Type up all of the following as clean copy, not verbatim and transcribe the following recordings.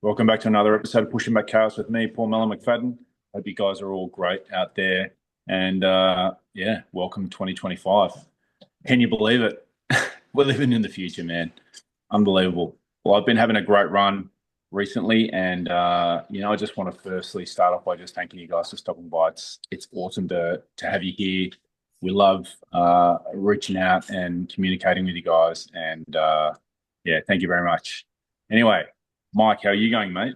Welcome back to another episode of Pushing Back Chaos with me, Paul Melon McFadden. Hope you guys are all great out there. And yeah, welcome 2025. Can you believe it? We're living in the future, man. Unbelievable. Well, I've been having a great run recently, and I just want to firstly start off by just thanking you guys for stopping by. It's awesome to have you here. We love reaching out and communicating with you guys, and yeah, thank you very much. Anyway, Mike, how are you going, mate?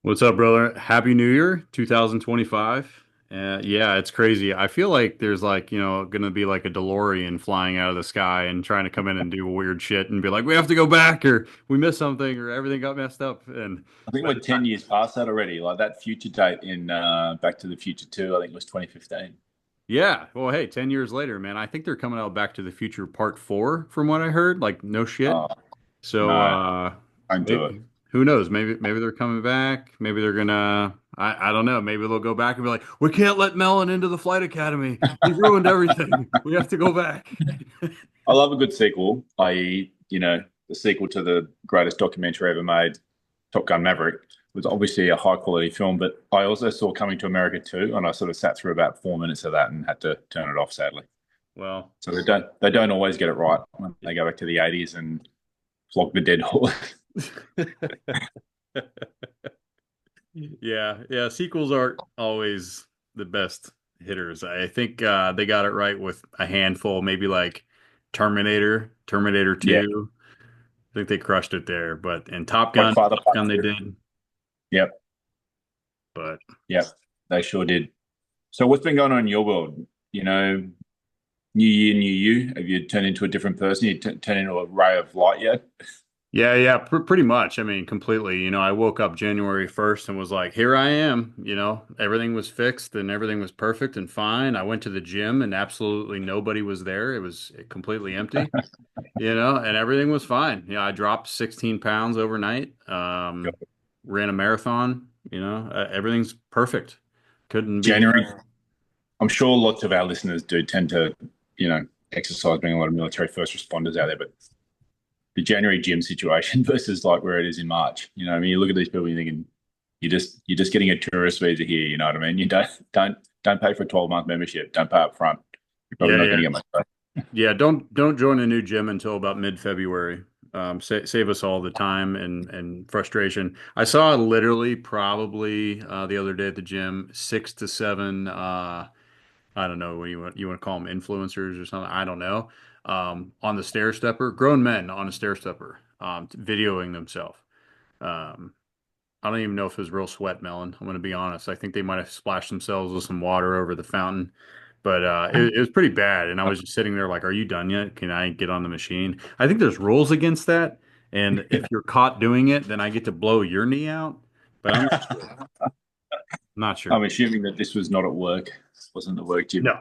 What's up, brother? Happy New Year, 2025. Yeah, it's crazy. I feel like there's gonna be like a DeLorean flying out of the sky and trying to come in and do weird shit and be like, we have to go back or we missed something or everything got messed up. And I think by we're the 10 time, years past that already. Like that future date in Back to the Future 2, I think it was 2015. yeah, well, hey, 10 years later, man, I think they're coming out Back to the Future Part 4 from what I heard. Like, no shit. Oh, So, no, don't do it. maybe who knows? Maybe they're coming back. Maybe they're gonna. I don't know. Maybe they'll go back and be like, we can't let Melon into the flight academy. He ruined everything. We have to go back. I love a good sequel, i.e., the sequel to the greatest documentary ever made, Top Gun Maverick, was obviously a high quality film, but I also saw Coming to America too, and I sort of sat through about 4 minutes of that and had to turn it off, sadly. Well, So they don't always get it right when they go back to the 80s and flog the dead horse. yeah. Sequels aren't always the best hitters. I think they got it right with a handful, maybe like Terminator Yeah, 2. I think they crushed it there. But and Top like Gun, Father Top Part Gun they 2. did. Yep, But yep, they sure did. So what's been going on in your world? New year, new you. Have you turned into a different person? You turned into a ray of light yet? yeah, pretty much. I mean, completely. I woke up January 1st and was like, here I am. Everything was fixed and everything was perfect and fine. I went to the gym and absolutely nobody was there. It was completely empty, and everything was fine. I dropped 16 pounds overnight, ran a marathon, everything's perfect. Couldn't be. January. I'm sure lots of our listeners do tend to, exercise, being a lot of military first responders out there, but the January gym situation versus like where it is in March. I mean, you look at these people, you're thinking you're just getting a tourist visa here. You know what I mean? You don't pay for a 12-month membership. Don't pay up front. You're probably Yeah, not yeah. going to get much. Yeah, don't join a new gym until about mid-February. Save us all the time and frustration. I saw literally probably the other day at the gym 6 to 7 I don't know what you want to call them, influencers or something. I don't know. On the stair stepper, grown men on a stair stepper, videoing themselves. Um, I don't even know if it was real sweat melon. I'm going to be honest. I think they might have splashed themselves with some water over the fountain, but it was pretty bad. And I was just sitting there like, "Are you done yet? Can I get on the machine?" I think there's rules against that, and if you're caught doing it, then I get to blow your knee out. But I'm not sure. Not I'm sure. assuming that this was not at work. This wasn't the work gym. No,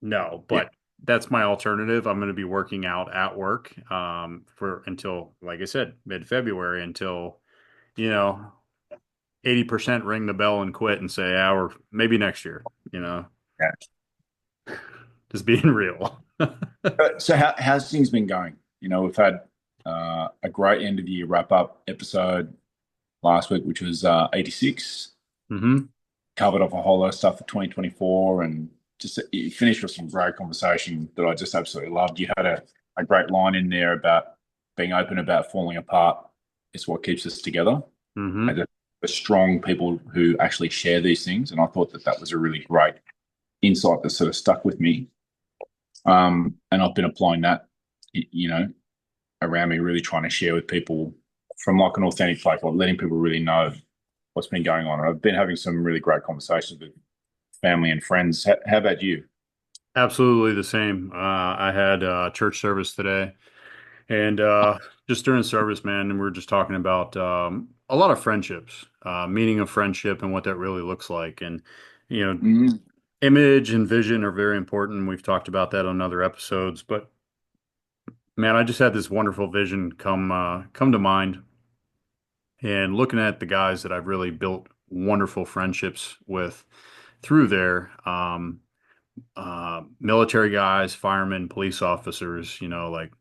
no. Yeah. But that's my alternative. I'm going to be working out at work for until, like I said, mid-February until you know 80% ring the bell and quit and say, yeah, or maybe next year, Yeah. just being real. So how's things been going? We've had a great end of the year wrap up episode last week, which was 86. hmm Covered off a whole lot of stuff for 2024, and just you finished with some great conversation that I just absolutely loved. You had a great line in there about being open about falling apart is what keeps us together, and hmm the strong people who actually share these things. And I thought that was a really great insight that sort of stuck with me. And I've been applying that, you know, around me, really trying to share with people from like an authentic place, like letting people really know what's been going on. And I've been having some really great conversations with family and friends. How about you? Absolutely the same. I had church service today, and just during service, man, and we are just talking about a lot of friendships, meaning of friendship, and what that really looks like. And you know, Mm, image and vision are very important. We've talked about that on other episodes, but man, I just had this wonderful vision come to mind, and looking at the guys that I've really built wonderful friendships with through there, military guys, firemen, police officers, like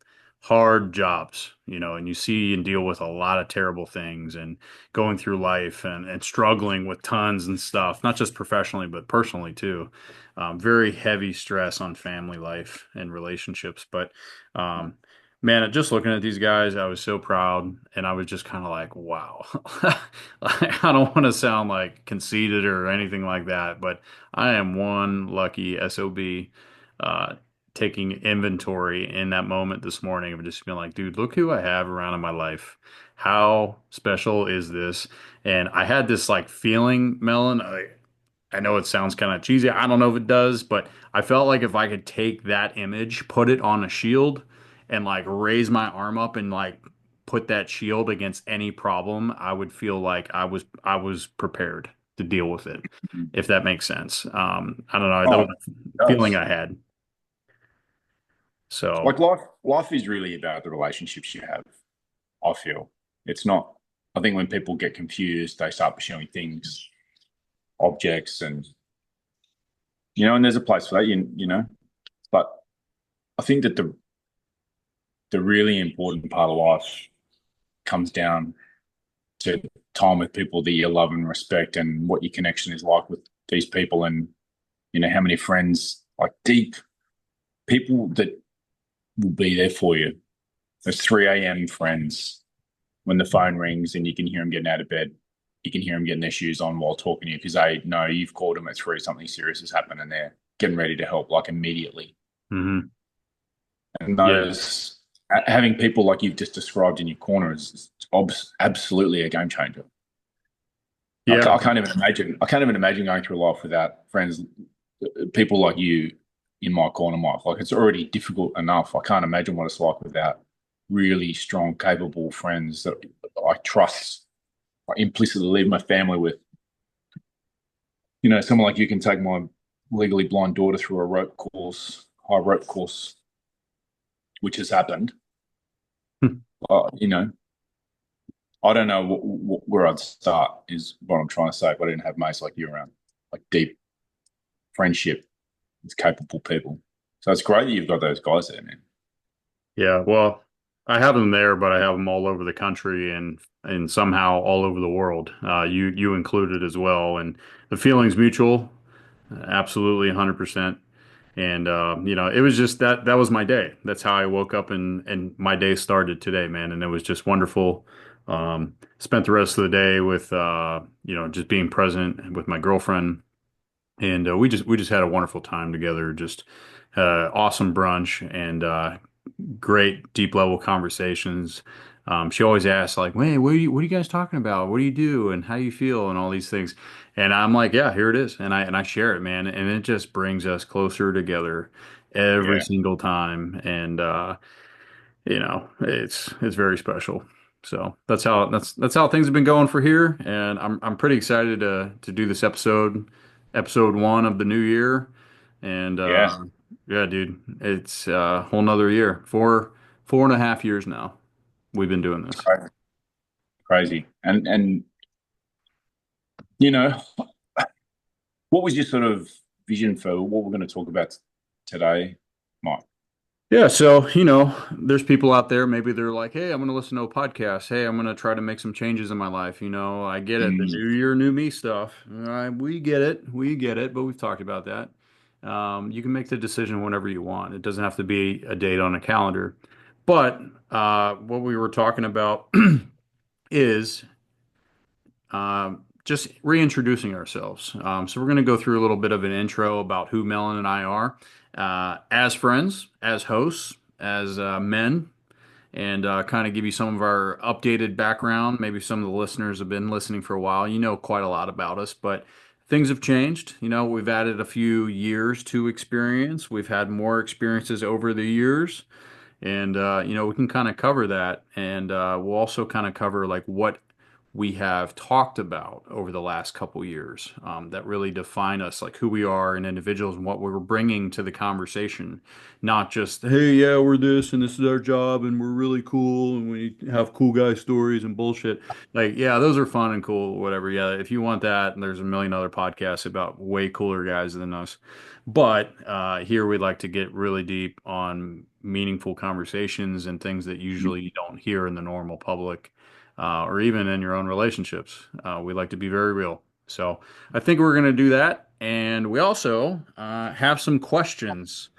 hard jobs, and you see and deal with a lot of terrible things and going through life and struggling with tons and stuff, not just professionally, but personally too. Very heavy stress on family life and relationships. But um, man, just looking at these guys, I was so proud and I was just kind of like, wow. I don't want to sound like conceited or anything like that, but I am one lucky SOB. Uh, Taking inventory in that moment this morning of just being like, dude, look who I have around in my life. How special is this? And I had this like feeling, Melon. I know it sounds kind of cheesy. I don't know if it does, but I felt like if I could take that image, put it on a shield, and like raise my arm up and like put that shield against any problem, I would feel like I was prepared to deal with it, if that makes sense. I don't know. That Oh, was it a feeling does. I had. So. Like life is really about the relationships you have. I feel it's not. I think when people get confused, they start pursuing things, objects, and and there's a place for that. But I think that the really important part of life comes down to time with people that you love and respect, and what your connection is like with these people, and how many friends, like deep people that will be there for you. Those 3 a.m. friends when the phone rings and you can hear them getting out of bed. You can hear them getting their shoes on while talking to you because they know you've called them at 3, something serious has happened, and they're getting ready to help like immediately. Mhm. And Yeah. those having people like you've just described in your corner is absolutely a game changer. Yeah. I can't even imagine. I can't even imagine going through life without friends, people like you in my corner, Mike. Like it's already difficult enough. I can't imagine what it's like without really strong, capable friends that I trust. I implicitly leave my family with. Someone like you can take my legally blind daughter through a rope course, high rope course, which has happened. Uh, you know, I don't know where I'd start, is what I'm trying to say, if I didn't have mates like you around, like deep friendship with capable people. So it's great that you've got those guys there, man. Yeah. Well, I have them there, but I have them all over the country and somehow all over the world. You included as well, and the feeling's mutual, absolutely 100%. And it was just that was my day. That's how I woke up and my day started today, man. And it was just wonderful. Spent the rest of the day with just being present with my girlfriend, and we just had a wonderful time together. Just awesome brunch and great deep level conversations. She always asks like, "Hey, what are you guys talking about? What do you do and how do you feel and all these things?" And I'm like, "Yeah, here it is," and I share it, man, and it just brings us closer together every Yeah, single time, and it's very special. So that's how things have been going for here, and I'm pretty excited to do this episode one of the new year, and yeah, yeah, dude, it's a whole nother year. Four and a half years now we've been doing it's this. crazy, crazy. And you know, what was your sort of vision for what we're going to talk about today, Mike? Yeah, so there's people out there, maybe they're like, hey, I'm going to listen to a podcast. Hey, I'm going to try to make some changes in my life. I get it. The Mm, new year, new me stuff. We get it. We get it, but we've talked about that. You can make the decision whenever you want. It doesn't have to be a date on a calendar. But what we were talking about is just reintroducing ourselves. So we're going to go through a little bit of an intro about who Melon and I are as friends, as hosts, as men, and kind of give you some of our updated background. Maybe some of the listeners have been listening for a while. You know quite a lot about us, but things have changed. We've added a few years to experience. We've had more experiences over the years. And we can kind of cover that, and we'll also kind of cover like we have talked about over the last couple years that really define us, like who we are and individuals and what we're bringing to the conversation. Not just, hey, yeah, we're this and this is our job and we're really cool and we have cool guy stories and bullshit. Like, yeah, those are fun and cool, whatever. Yeah, if you want that, and there's a million other podcasts about way cooler guys than us. But here we'd like to get really deep on meaningful conversations and things that usually you don't hear in the normal public or even in your own relationships. We like to be very real. So I think we're going to do that. And we also have some questions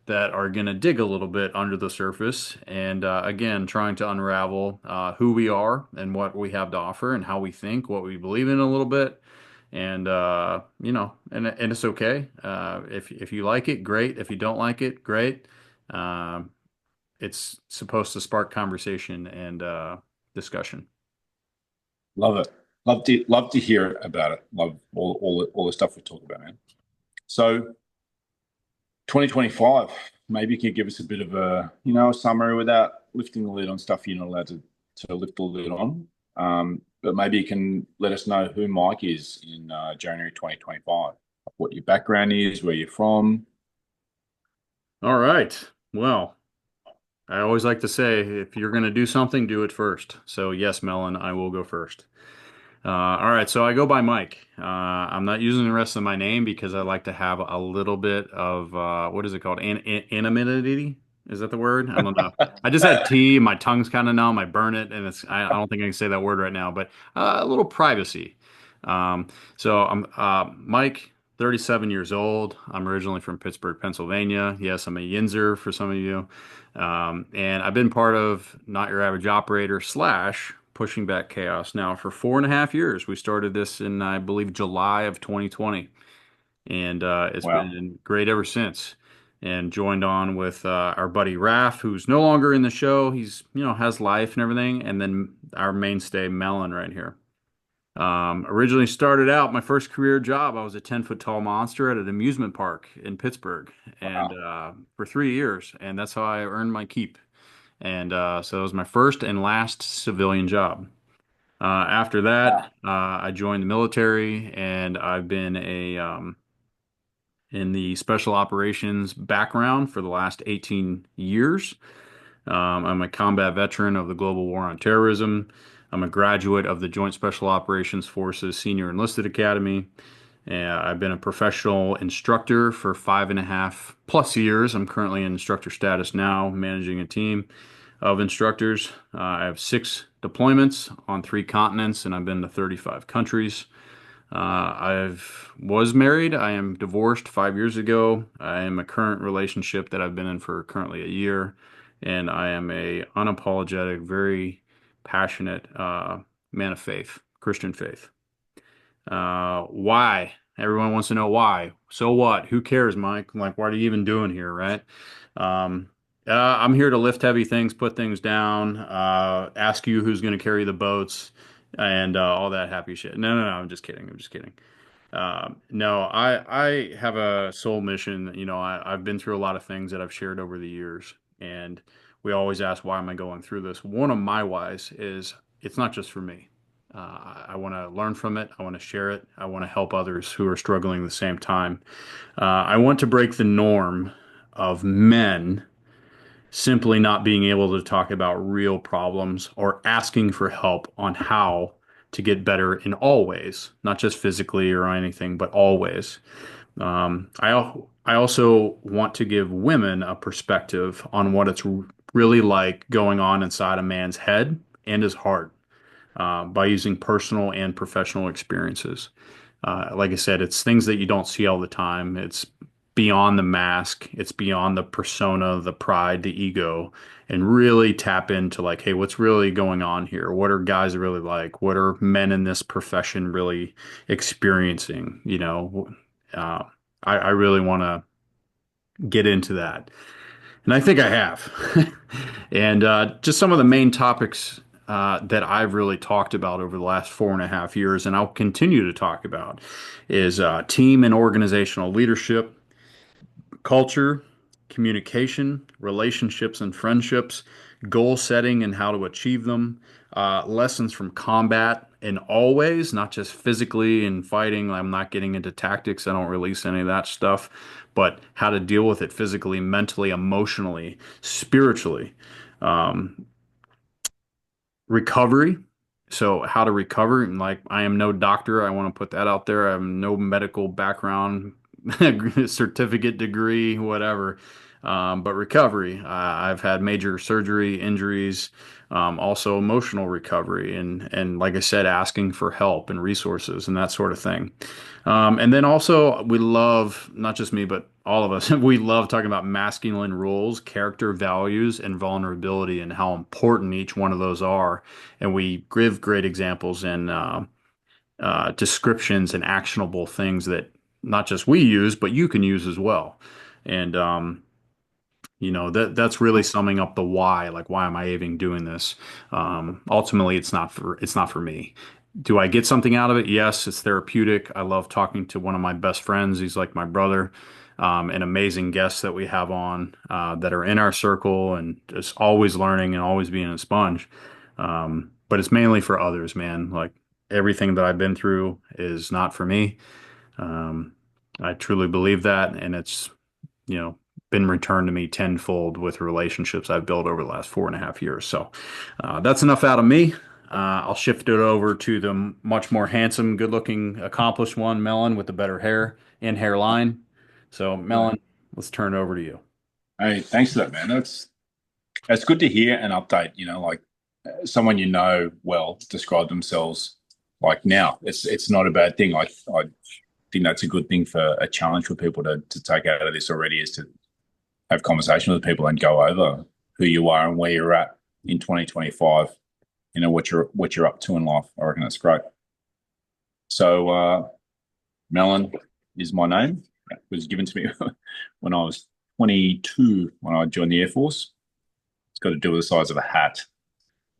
that are going to dig a little bit under the surface. And again, trying to unravel who we are and what we have to offer and how we think, what we believe in a little bit. And and it's okay. If you like it, great. If you don't like it, great. Um, it's supposed to spark conversation and discussion. Love it. Love to hear about it. Love all the stuff we talk about, man. So 2025, maybe you could give us a bit of a summary without lifting the lid on stuff you're not allowed to lift the lid on. But maybe you can let us know who Mike is in January 2025, what your background is, where you're from. All right. Well, I always like to say if you're going to do something, do it first. So, yes, Melon, I will go first. All right, so I go by Mike. I'm not using the rest of my name because I like to have a little bit of what is it called? Anonymity? Is that the word? I don't know. I just had tea. My tongue's kind of numb. I burn it, and I don't think I can say that word right now. But a little privacy. Um, so I'm Mike, 37 years old. I'm originally from Pittsburgh, Pennsylvania. Yes, I'm a Yinzer for some of you. And I've been part of Not Your Average Operator slash Pushing Back Chaos now for 4.5 years. We started this in, I believe, July of 2020, and it's Wow. been great ever since. And joined on with our buddy Raph, who's no longer in the show. He's, has life and everything. And then our mainstay Melon right here. Originally started out my first career job. I was a 10-foot tall monster at an amusement park in Pittsburgh, and Wow. for 3 years, and that's how I earned my keep. And so it was my first and last civilian job. After that, Wow. I joined the military, and I've been in the special operations background for the last 18 years. I'm a combat veteran of the Global War on Terrorism. I'm a graduate of the Joint Special Operations Forces Senior Enlisted Academy. I've been a professional instructor for 5.5+ years. I'm currently in instructor status now, managing a team of instructors. I have 6 deployments on 3 continents, and I've been to 35 countries. I've was married. I am divorced 5 years ago. I am a current relationship that I've been in for currently a year, and I am a unapologetic, very passionate man of faith, Christian faith. Why? Everyone wants to know why. So what? Who cares, Mike? Like, what are you even doing here, right? Um, I'm here to lift heavy things, put things down, ask you who's going to carry the boats, and all that happy shit. No, no, no. I'm just kidding. I'm just kidding. No, I have a soul mission. I've been through a lot of things that I've shared over the years, and we always ask, why am I going through this? One of my whys is it's not just for me. I want to learn from it. I want to share it. I want to help others who are struggling at the same time. I want to break the norm of men simply not being able to talk about real problems or asking for help on how to get better in all ways, not just physically or anything, but always. I also want to give women a perspective on what it's really like going on inside a man's head and his heart by using personal and professional experiences. Like I said, it's things that you don't see all the time. It's beyond the mask, it's beyond the persona, the pride, the ego, and really tap into like, hey, what's really going on here? What are guys really like? What are men in this profession really experiencing? Uh, I really want to get into that. And I think I have. And just some of the main topics that I've really talked about over the last 4.5 years, and I'll continue to talk about, is team and organizational leadership, culture, communication, relationships and friendships, goal setting and how to achieve them, lessons from combat in all ways, not just physically and fighting. I'm not getting into tactics. I don't release any of that stuff, but how to deal with it physically, mentally, emotionally, spiritually. Um, Recovery. So how to recover. And like, I am no doctor. I want to put that out there. I have no medical background, certificate, degree, whatever. But recovery. I've had major surgery, injuries, also emotional recovery, and like I said, asking for help and resources and that sort of thing. And then also, we love, not just me, but all of us, we love talking about masculine rules, character values, and vulnerability, and how important each one of those are. And we give great examples and descriptions and actionable things that not just we use, but you can use as well. And that's really summing up the why. Like, why am I even doing this? Ultimately, it's not for me. Do I get something out of it? Yes, it's therapeutic. I love talking to one of my best friends. He's like my brother. And amazing guests that we have on that are in our circle, and just always learning and always being a sponge. But it's mainly for others, man. Like, everything that I've been through is not for me. Um, I truly believe that, and it's you know, been returned to me tenfold with relationships I've built over the last 4.5 years. So that's enough out of me. I'll shift it over to the much more handsome, good-looking, accomplished one, Melon, with the better hair and hairline. So, Melon, let's turn it over to you. Hey, thanks for that, man. That's good to hear an update. Like someone well describe themselves like now. It's not a bad thing. I think that's a good thing, for a challenge for people to take out of this already, is to have conversation with people and go over who you are and where you're at in 2025. What you're up to in life. I reckon that's great. So Melon is my name. It was given to me when I was 22, when I joined the Air Force. It's got to do with the size of a hat,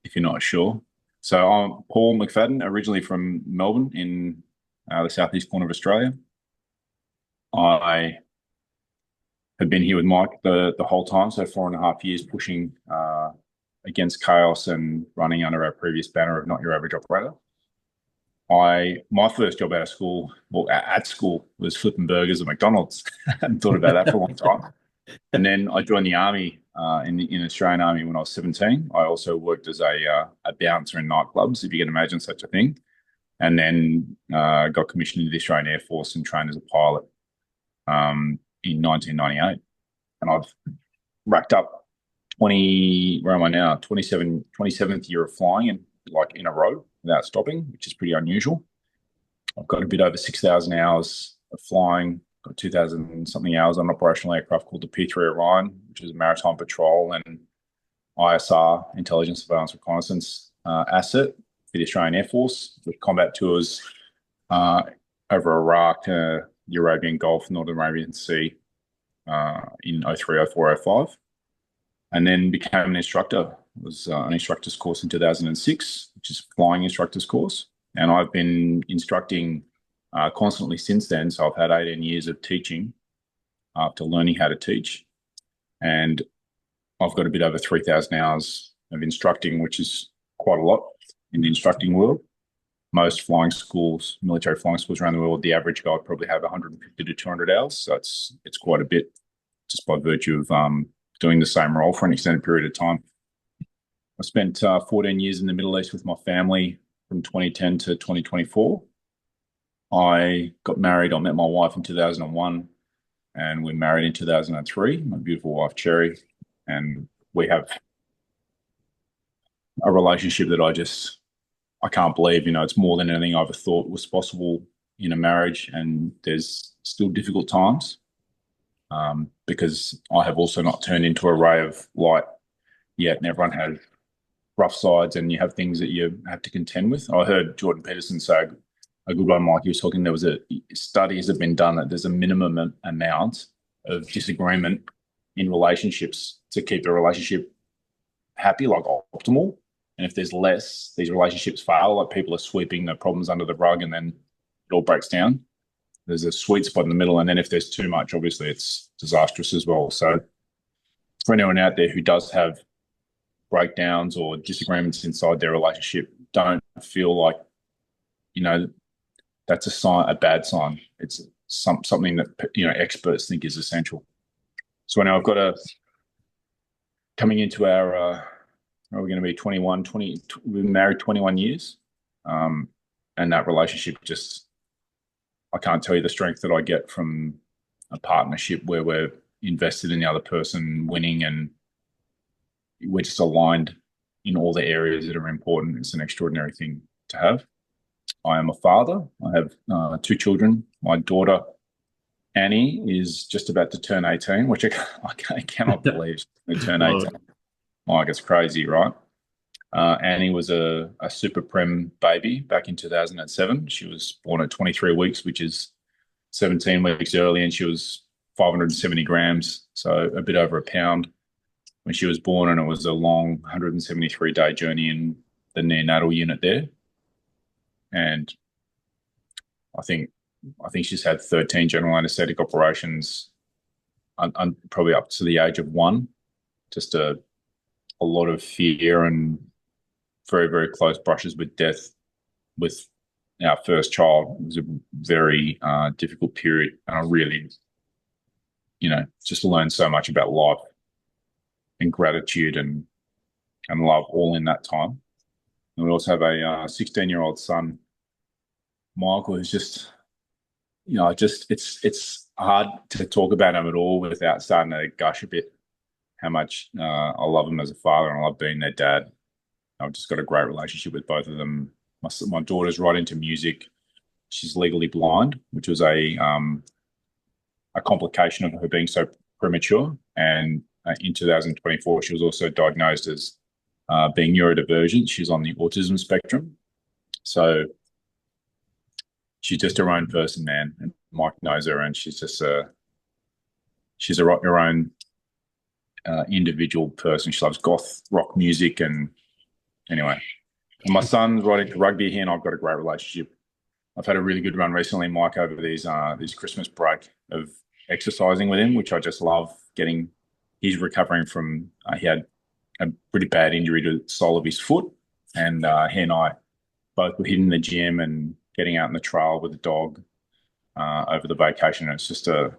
if you're not sure. So I'm Paul McFadden, originally from Melbourne in the southeast corner of Australia. I have been here with Mike the whole time, so 4.5 years pushing against chaos and running under our previous banner of Not Your Average Operator. My first job out of school, well, at school, was flipping burgers at McDonald's. I hadn't thought about that for a long time. And then I joined the army in the Australian Army when I was 17. I also worked as a bouncer in nightclubs, if you can imagine such a thing. And then got commissioned into the Australian Air Force and trained as a pilot in 1998. And I've racked up 20, where am I now? 27th year of flying in a row without stopping, which is pretty unusual. I've got a bit over 6,000 hours of flying, got 2,000 something hours on an operational aircraft called the P3 Orion, which is a maritime patrol and ISR, intelligence, surveillance, reconnaissance asset for the Australian Air Force, with combat tours over Iraq, the Arabian Gulf, Northern Arabian Sea in 03, 04, 05. And then became an instructor. It was an instructor's course in 2006, which is a flying instructor's course. And I've been instructing constantly since then. So I've had 18 years of teaching after learning how to teach. And I've got a bit over 3,000 hours of instructing, which is quite a lot in the instructing world. Most flying schools, military flying schools around the world, the average guy would probably have 150 to 200 hours. So it's quite a bit, just by virtue of doing the same role for an extended period of time. I spent 14 years in the Middle East with my family from 2010 to 2024. I got married. I met my wife in 2001, and we married in 2003, my beautiful wife, Cherry. And we have a relationship that I can't believe. It's more than anything I ever thought was possible in a marriage, and there's still difficult times. Because I have also not turned into a ray of light yet, and everyone has rough sides, and you have things that you have to contend with. I heard Jordan Peterson say, a good one, Mike, he was talking, there was studies have been done that there's a minimum amount of disagreement in relationships to keep the relationship happy, like optimal. And if there's less, these relationships fail, like people are sweeping the problems under the rug and then it all breaks down. There's a sweet spot in the middle. And then if there's too much, obviously it's disastrous as well. So for anyone out there who does have breakdowns or disagreements inside their relationship, don't feel like that's a bad sign. It's something that experts think is essential. So now I've got coming into our we're going to be 21, 20. We've been married 21 years, and that relationship I can't tell you the strength that I get from a partnership where we're invested in the other person winning, and we're just aligned in all the areas that are important. It's an extraordinary thing to have. I am a father. I have 2 children. My daughter, Annie, is just about to turn 18, which I cannot believe she's going to turn 18. Like, it's crazy, right? Annie was a super prem baby back in 2007. She was born at 23 weeks, which is 17 weeks early, and she was 570 grams, so a bit over a pound when she was born, and it was a long 173-day journey in the neonatal unit there. And I think she's had 13 general anaesthetic operations, probably up to the age of 1. Just a lot of fear and very, very close brushes with death with our first child. It was a very difficult period, and I really, just learned so much about life and gratitude and love all in that time. And we also have a 16-year-old son, Michael, who's just, it's hard to talk about him at all without starting to gush a bit. How much I love him as a father, and I love being their dad. I've just got a great relationship with both of them. My daughter's right into music. She's legally blind, which was a complication of her being so premature. And in 2024, she was also diagnosed as being neurodivergent. She's on the autism spectrum. So she's just her own person, man. And Mike knows her, and she's just she's her own individual person. She loves goth rock music, and anyway. And my son's right into rugby here, and I've got a great relationship. I've had a really good run recently, Mike, over these Christmas break of exercising with him, which I just love. He's recovering from he had a pretty bad injury to the sole of his foot, and he and I both were hitting the gym and getting out in the trail with the dog over the vacation. And it's a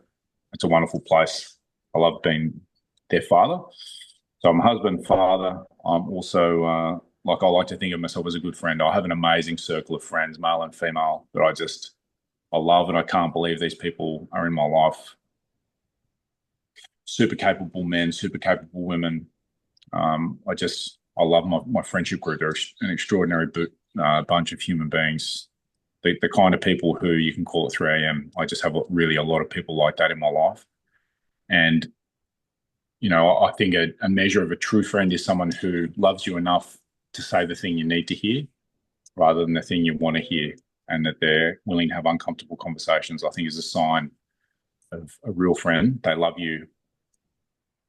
wonderful place. I love being their father. So I'm husband, father. I'm also I like to think of myself as a good friend. I have an amazing circle of friends, male and female, that I love, and I can't believe these people are in my life. Super capable men, super capable women. I love my friendship group. They're an extraordinary bunch of human beings. The kind of people who you can call at 3 a.m. I just have really a lot of people like that in my life. And, I think a measure of a true friend is someone who loves you enough to say the thing you need to hear rather than the thing you want to hear, and that they're willing to have uncomfortable conversations. I think is a sign of a real friend. They love you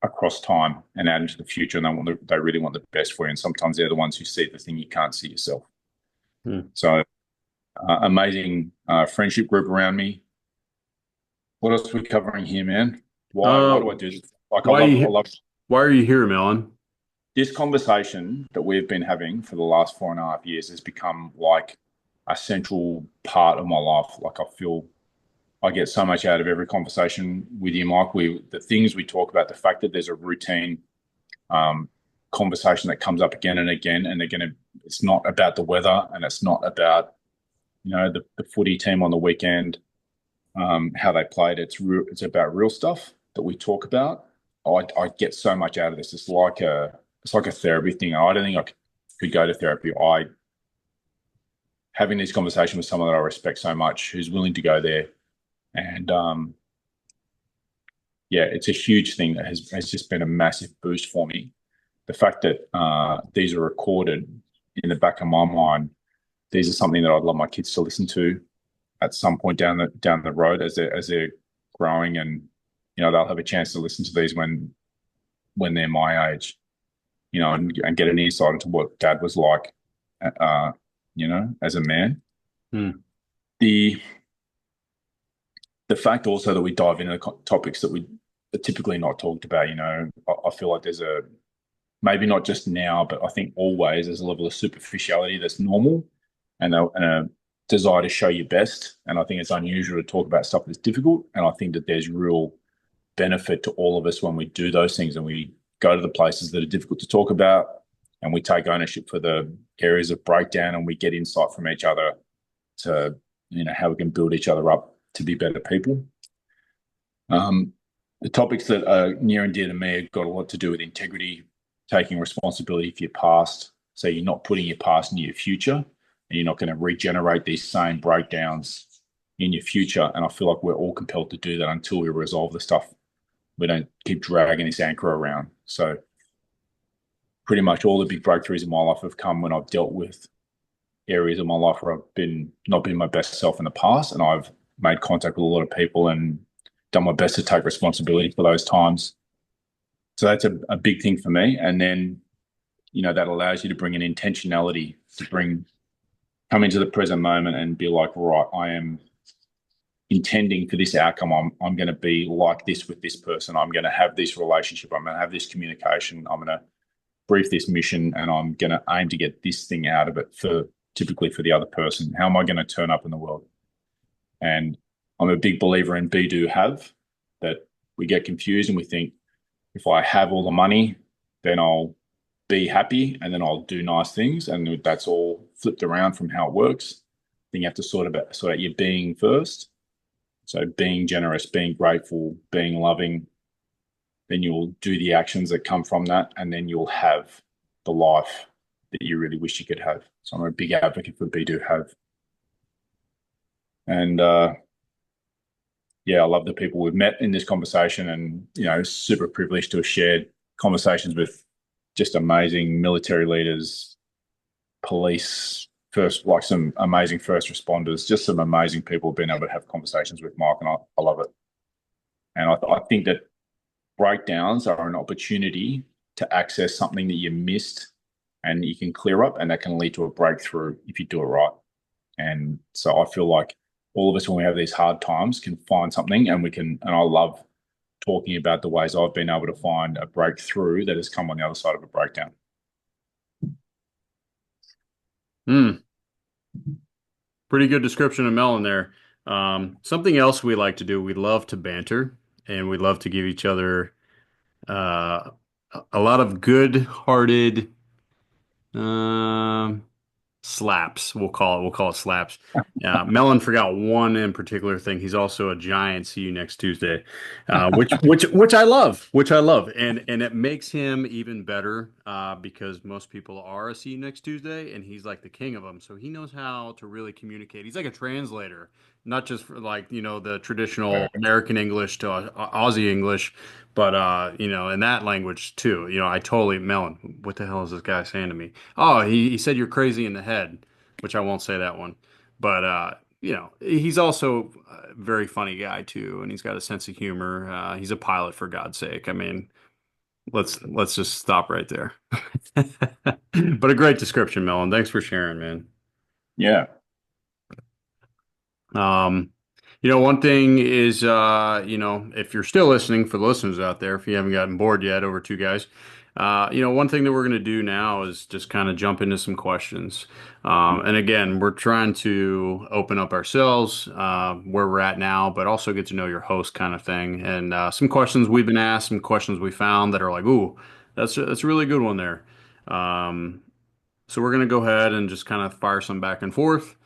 across time and out into the future, and they really want the best for you. And sometimes they're the ones who see the thing you can't see yourself. So amazing friendship group around me. What else are we covering here, man? Why do I do this? Why are you here, Melon? This conversation that we've been having for the last 4.5 years has become like a central part of my life. Like, I feel I get so much out of every conversation with you, Mike. The things we talk about, the fact that there's a routine conversation that comes up again and again, and it's not about the weather, and it's not about the footy team on the weekend, how they played. It's about real stuff that we talk about. I get so much out of this. It's like a therapy thing. I don't think I could go to therapy. Having this conversation with someone that I respect so much, who's willing to go there, and it's a huge thing that has just been a massive boost for me. The fact that these are recorded, in the back of my mind, these are something that I'd love my kids to listen to at some point down the road as they're growing, and they'll have a chance to listen to these when they're my age, and get an insight into what Dad was like, as a man. The fact also that we dive into topics that we are typically not talked about, I feel like there's maybe not just now, but I think always there's a level of superficiality that's normal, and desire to show your best. And I think it's unusual to talk about stuff that's difficult. And I think that there's real benefit to all of us when we do those things and we go to the places that are difficult to talk about and we take ownership for the areas of breakdown and we get insight from each other to, how we can build each other up to be better people. The topics that are near and dear to me have got a lot to do with integrity, taking responsibility for your past. So you're not putting your past into your future and you're not going to regenerate these same breakdowns in your future. And I feel like we're all compelled to do that until we resolve the stuff. We don't keep dragging this anchor around. So pretty much all the big breakthroughs in my life have come when I've dealt with areas of my life where I've not been my best self in the past, and I've made contact with a lot of people and done my best to take responsibility for those times. So that's a big thing for me. And then, that allows you to bring an intentionality to come into the present moment and be like, right, I am intending for this outcome. I'm going to be like this with this person. I'm going to have this relationship. I'm going to have this communication. I'm going to brief this mission, and I'm going to aim to get this thing out of it typically for the other person. How am I going to turn up in the world? And I'm a big believer in be, do, have, that we get confused and we think if I have all the money, then I'll be happy and then I'll do nice things. And that's all flipped around from how it works. Then you have to sort out your being first. So being generous, being grateful, being loving, then you'll do the actions that come from that, and then you'll have the life that you really wish you could have. So I'm a big advocate for be, do, have. And I love the people we've met in this conversation, and super privileged to have shared conversations with just amazing military leaders, police, some amazing first responders, just some amazing people being able to have conversations with, Mike, and I love it. And I think that breakdowns are an opportunity to access something that you missed and you can clear up, and that can lead to a breakthrough if you do it right. And so I feel like all of us, when we have these hard times, can find something, and I love talking about the ways I've been able to find a breakthrough that has come on the other side of a breakdown. Pretty good description of Melon there. Something else we like to do, we love to banter, and we love to give each other a lot of good-hearted slaps. We'll call it slaps. Melon forgot one in particular thing. He's also a giant. See you next Tuesday, which I love, and it makes him even better because most people are a see you next Tuesday, and he's like the king of them. So he knows how to really communicate. He's like a translator, not just for the traditional American English to Aussie English, but in that language too. I totally Melon. What the hell is this guy saying to me? Oh, he said you're crazy in the head, which I won't say that one. But he's also a very funny guy too, and he's got a sense of humor. He's a pilot, for God's sake. I mean, let's just stop right there. But a great description, Melon. Thanks for sharing, man. Yeah. One thing is, if you're still listening, for the listeners out there, if you haven't gotten bored yet over two guys, one thing that we're going to do now is just kind of jump into some questions. And again, we're trying to open up ourselves, where we're at now, but also get to know your host kind of thing. And some questions we've been asked, some questions we found that are like, ooh, that's a really good one there. So we're going to go ahead and just kind of fire some back and forth.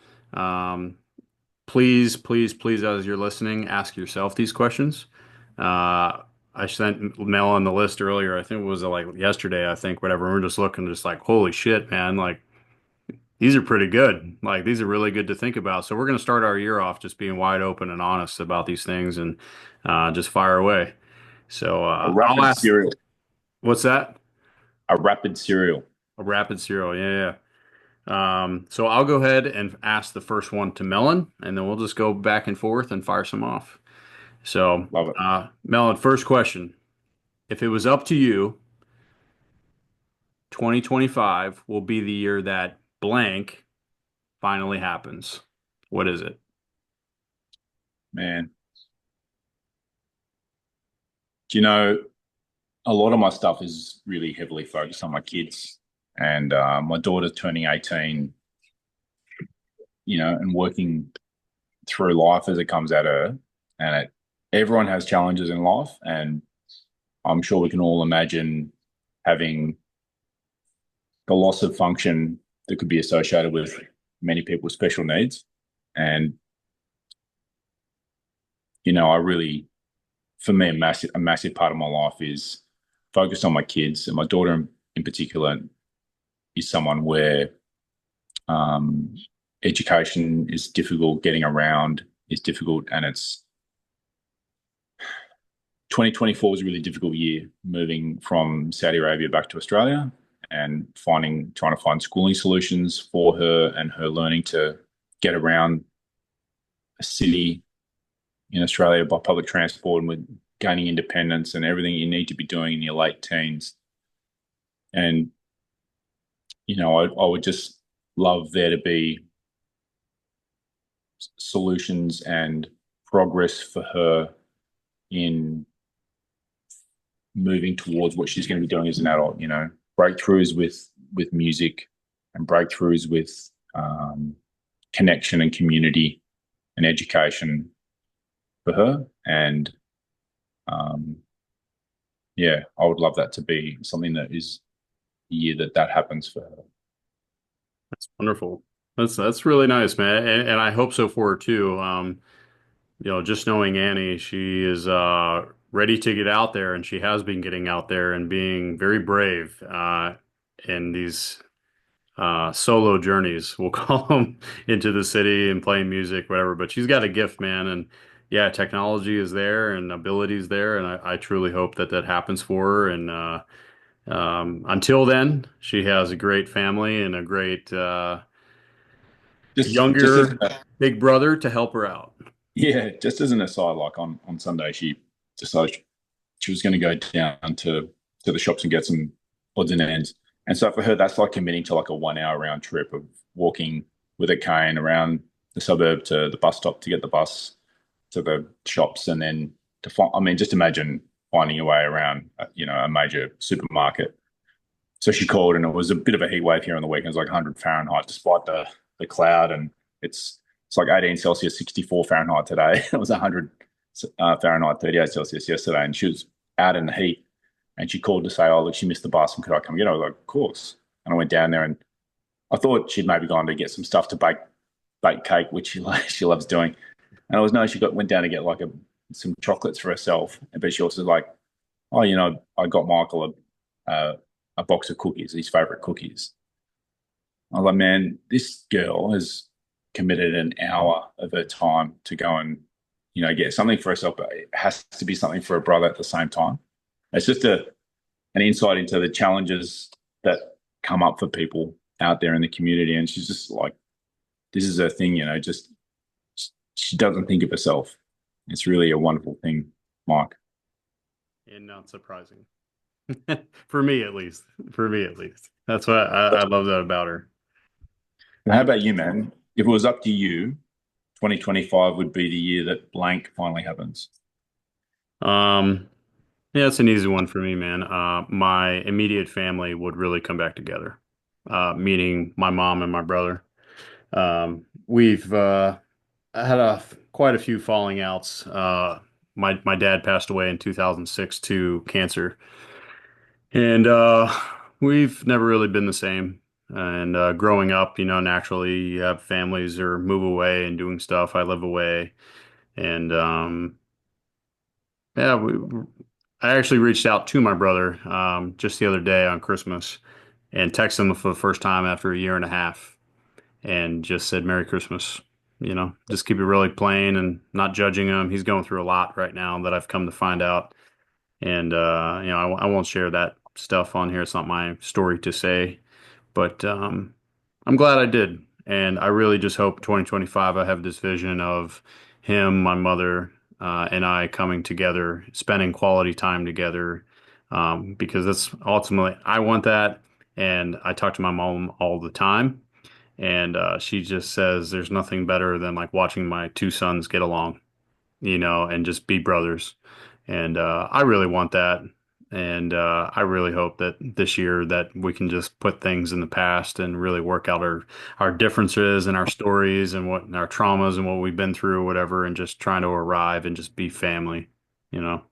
Please, please, please, as you're listening, ask yourself these questions. I sent Mel on the list earlier. I think it was like yesterday, I think, whatever. We're just looking, just like, holy shit, man. Like, these are pretty good. Like, these are really good to think about. So we're going to start our year off just being wide open and honest about these things and just fire away. So A I'll rapid ask. serial. What's that? A rapid serial. A rapid serial. Yeah, yeah. So I'll go ahead and ask the first one to Melon, and then we'll just go back and forth and fire some off. So, Love it. Melon, first question. If it was up to you, 2025 will be the year that blank finally happens. What is it? Man. Do you know, a lot of my stuff is really heavily focused on my kids, and my daughter's turning 18 and working through life as it comes at her. And everyone has challenges in life, and I'm sure we can all imagine having the loss of function that could be associated with many people's special needs. And I really, for me, a massive part of my life is focused on my kids, and my daughter in particular is someone where um, education is difficult, getting around is difficult, and it's 2024 was a really difficult year moving from Saudi Arabia back to Australia and trying to find schooling solutions for her and her learning to get around a city in Australia by public transport and with gaining independence and everything you need to be doing in your late teens. And, I would just love there to be solutions and progress for her in moving towards what she's going to be doing as an adult, breakthroughs with music and breakthroughs with connection and community and education for her. And yeah, I would love that to be something that is the year that happens for her. That's wonderful. That's really nice, man. And I hope so for her too. Just knowing Annie, she is ready to get out there, and she has been getting out there and being very brave in these solo journeys, we'll call them, into the city and playing music, whatever. But she's got a gift, man. And yeah, technology is there and abilities there. And I truly hope that happens for her. And until then, she has a great family and a great Just as younger big brother to help her out. Yeah, just as an aside, like on Sunday, she decided she was going to go down to the shops and get some odds and ends. And so for her, that's like committing to like a 1 hour round trip of walking with a cane around the suburb to the bus stop to get the bus to the shops, and then to find. I mean, just imagine finding your way around, a major supermarket. So she called, and it was a bit of a heat wave here on the weekend. It was like 100 Fahrenheit, despite the cloud, and it's like 18 Celsius, 64 Fahrenheit today. It was 100 Fahrenheit, 38 Celsius yesterday, and she was out in the heat. And she called to say, "Oh, look, she missed the bus, and could I come get her?" I was like, "Of course." And I went down there, and I thought she'd maybe gone to get some stuff to bake cake, which she loves doing. And I was no, she went down to get like some chocolates for herself, but she also like, "Oh, I got Michael a box of cookies, his favorite cookies." I was like, "Man, this girl has committed an hour of her time to go and get something for herself, but it has to be something for her brother at the same time." It's just an insight into the challenges that come up for people out there in the community, and she's just like, this is her thing, just she doesn't think of herself. It's really a wonderful thing, Mike. And not surprising. For me, at least. For me, at least. That's what I love that about her. And how about you, man? If it was up to you, 2025 would be the year that blank finally happens. Um, yeah, it's an easy one for me, man. My immediate family would really come back together, meaning my mom and my brother. We've had quite a few falling outs. My dad passed away in 2006 to cancer, and we've never really been the same. And growing up, naturally you have families or move away and doing stuff. I live away, and yeah, I actually reached out to my brother just the other day on Christmas and texted him for the first time after a year and a half, and just said Merry Christmas. Just keep it really plain and not judging him. He's going through a lot right now that I've come to find out. And, I won't share that stuff on here. It's not my story to say, but I'm glad I did. And I really just hope 2025, I have this vision of him, my mother, and I coming together, spending quality time together, because that's ultimately, I want that. And I talk to my mom all the time. And she just says there's nothing better than like watching my two sons get along, and just be brothers. And I really want that. And I really hope that this year that we can just put things in the past and really work out our differences and our stories and what and our traumas and what we've been through or whatever, and just trying to arrive and just be family, you know.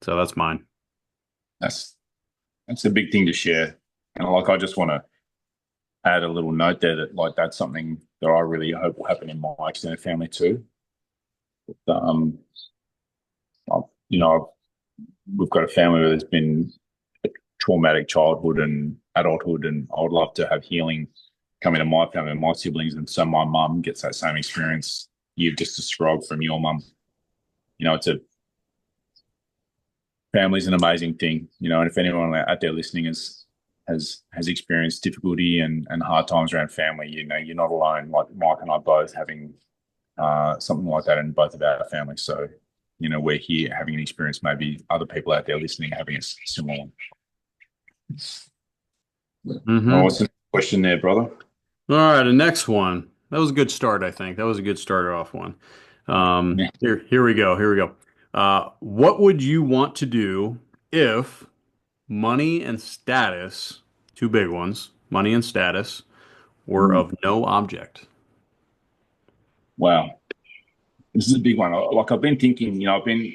So that's mine. That's that's a big thing to share. And like, I just want to add a little note there that like that's something that I really hope will happen in my extended family too. Um, I've, we've got a family where there's been a traumatic childhood and adulthood, and I would love to have healing come into my family and my siblings, and so my mum gets that same experience you've just described from your mum. It's a family's an amazing thing, and if anyone out there listening has experienced difficulty and hard times around family, you're not alone. Like Mike and I both having something like that in both of our families. So, we're here having an experience. Maybe other people out there listening having a similar one. Well, Hmm. what's the question there, brother? All right, the next one. That was a good start, I think. That was a good starter off one. Yeah. Here we go. Here we go. What would you want to do if money and status, two big ones, money and status, were Mm. of no object? Wow. This is a big one. Like I've been thinking, I've been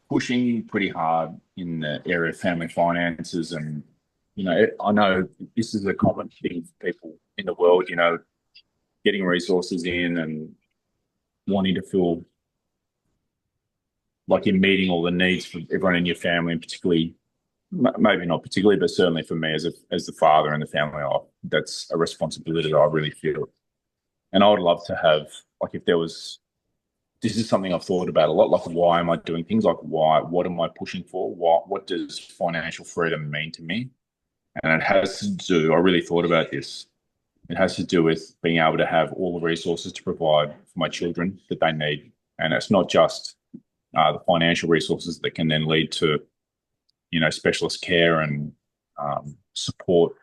pushing pretty hard in the area of family finances, and I know this is a common thing for people in the world. Getting resources in and wanting to feel like you're meeting all the needs for everyone in your family, and particularly, maybe not particularly, but certainly for me as the father in the family, that's a responsibility that I really feel. And I would love to have, like, if there was, this is something I've thought about a lot. Like, why am I doing things? Like, why? What am I pushing for? What does financial freedom mean to me? And it has to do. I really thought about this. It has to do with being able to have all the resources to provide for my children that they need, and it's not just the financial resources that can then lead to specialist care and support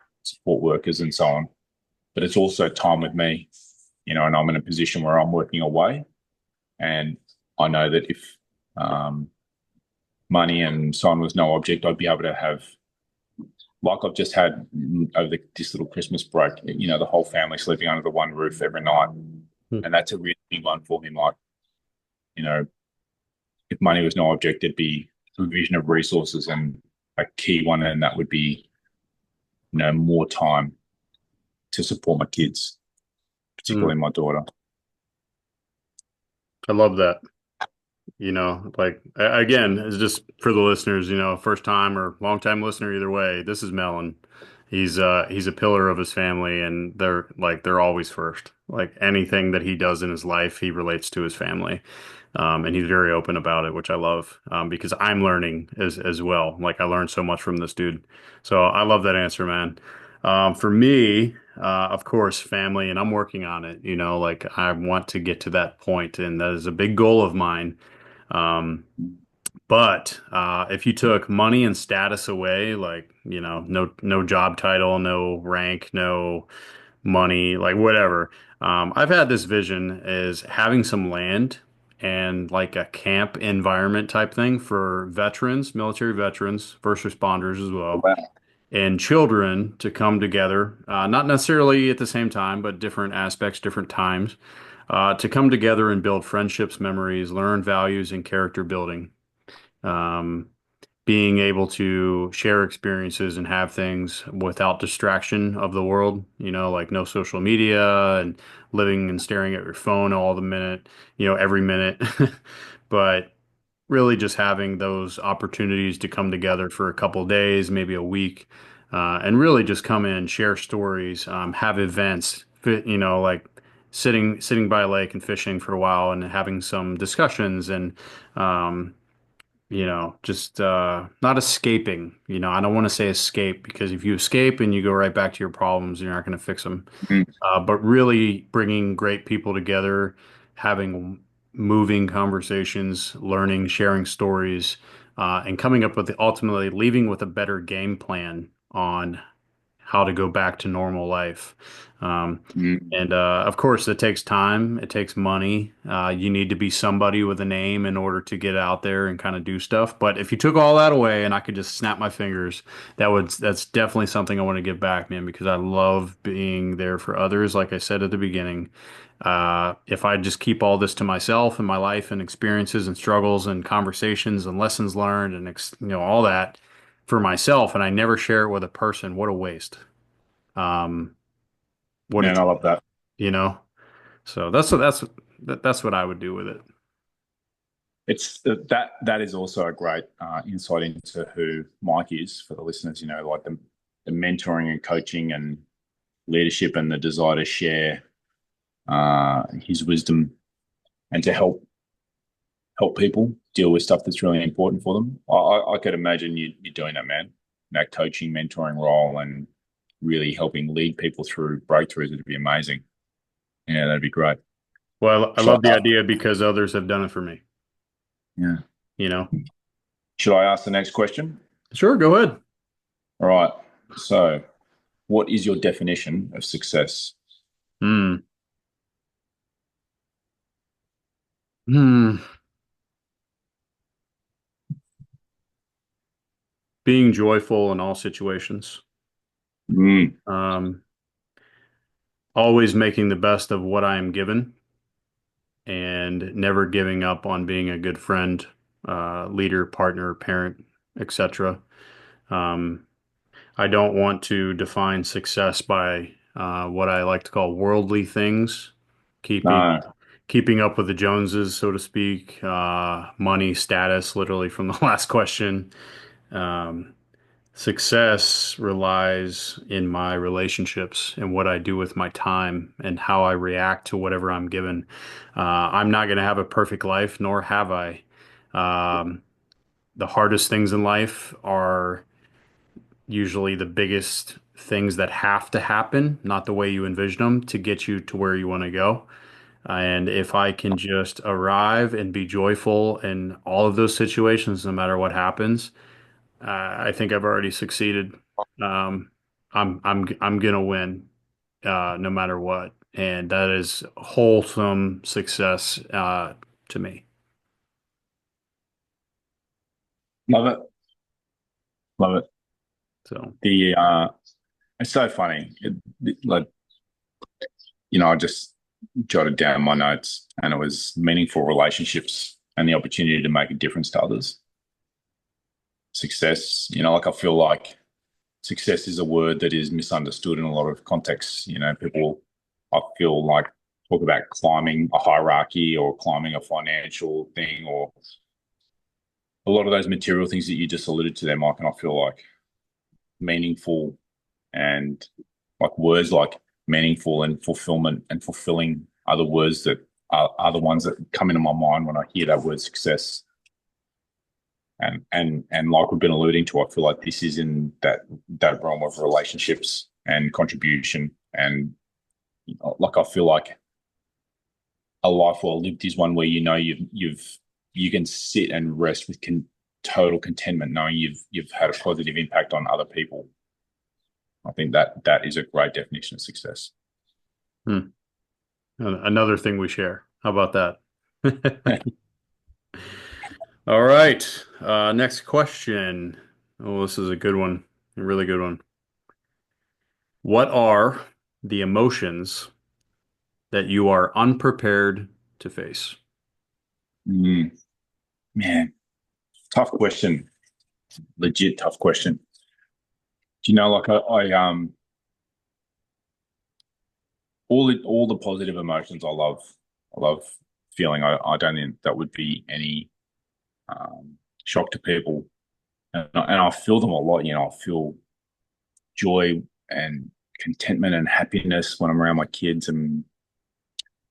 workers and so on. But it's also time with me, and I'm in a position where I'm working away, and I know that if um, money and so on was no object, I'd be able to have, like I've just had over this little Christmas break, the whole family sleeping under the one roof every night, Hmm. and that's a really big one for me. Like, you know, if money was no object, it'd be provision of resources, and a key one, and that would be more time to support my kids, Hmm. particularly my daughter. I love that. Again, it's just for the listeners, first time or long time listener either way, this is Melon. He's a pillar of his family, and they're always first. Like anything that he does in his life, he relates to his family. And he's very open about it, which I love, because I'm learning as well. Like I learned so much from this dude. So I love that answer, man. For me, of course, family, and I'm working on it. Like I want to get to that point, and that is a big goal of mine. Um, but if you took money and status away, like, no job title, no rank, no money, like whatever. I've had this vision is having some land and like a camp environment type thing for veterans, military veterans, first responders as well, Wow. and children to come together, not necessarily at the same time, but different aspects, different times, to come together and build friendships, memories, learn values, and character building. Um, Being able to share experiences and have things without distraction of the world, like no social media and living and staring at your phone all the minute, every minute. But really just having those opportunities to come together for a couple of days, maybe a week, and really just come in, share stories, have events, like sitting by a lake and fishing for a while and having some discussions and um, just not escaping. I don't want to say escape because if you escape and you go right back to your problems, you're not going to fix them. Mm. But really bringing great people together, having moving conversations, learning, sharing stories, and coming up with ultimately leaving with a better game plan on how to go back to normal life. Um, Mm. and of course, it takes time, it takes money. You need to be somebody with a name in order to get out there and kind of do stuff. But if you took all that away and I could just snap my fingers, that's definitely something I want to give back, man, because I love being there for others. Like I said at the beginning, if I just keep all this to myself and my life and experiences and struggles and conversations and lessons learned and all that for myself, and I never share it with a person, what a waste. Um, what a Man, I love that. you know. So that's what I would do with it. It's that is also a great insight into who Mike is for the listeners. Like the mentoring and coaching and leadership and the desire to share his wisdom and to help people deal with stuff that's really important for them. I could imagine you're doing that, man. That coaching, mentoring role, and really helping lead people through breakthroughs would be amazing. Yeah, that'd be great. Well, I Should love the I, idea because others have done it for me, yeah. you know. Should I ask the next question? Sure, go ahead. All right. So, what is your definition of success? Hmm. Hmm. Being joyful in all situations. Mm, Um, Always making the best of what I am given and never giving up on being a good friend, leader, partner, parent, etc. Um, I don't want to define success by what I like to call worldly things, keeping no, keeping up with the Joneses, so to speak, money, status, literally from the last question. Um, Success relies in my relationships and what I do with my time and how I react to whatever I'm given. I'm not going to have a perfect life, nor have I. Um, the hardest things in life are usually the biggest things that have to happen, not the way you envision them, to get you to where you want to go. And if I can just arrive and be joyful in all of those situations, no matter what happens, I think I've already succeeded. Um, I'm gonna win, no matter what, and that is wholesome success, to me. love it, love it. So, The It's so funny. Like I just jotted down my notes, and it was meaningful relationships and the opportunity to make a difference to others. Success, like I feel like success is a word that is misunderstood in a lot of contexts. People, I feel like, talk about climbing a hierarchy or climbing a financial thing or a lot of those material things that you just alluded to there, Mike. And I feel like meaningful and like words like meaningful and fulfillment and fulfilling are the words that are the ones that come into my mind when I hear that word success. And like we've been alluding to, I feel like this is in that realm of relationships and contribution. And like I feel like a life well lived is one where you can sit and rest with total contentment, knowing you've had a positive impact on other people. I think that is a great definition of success. hmm. Another thing we share. How about that? All right. Next question. Oh, this is a good one. A really good one. What are the emotions that you are unprepared to face? Mm, man, tough question. Legit tough question. Do you know, like all the positive emotions I love. I love feeling. I don't think that would be any shock to people, and I feel them a lot. I feel joy and contentment and happiness when I'm around my kids and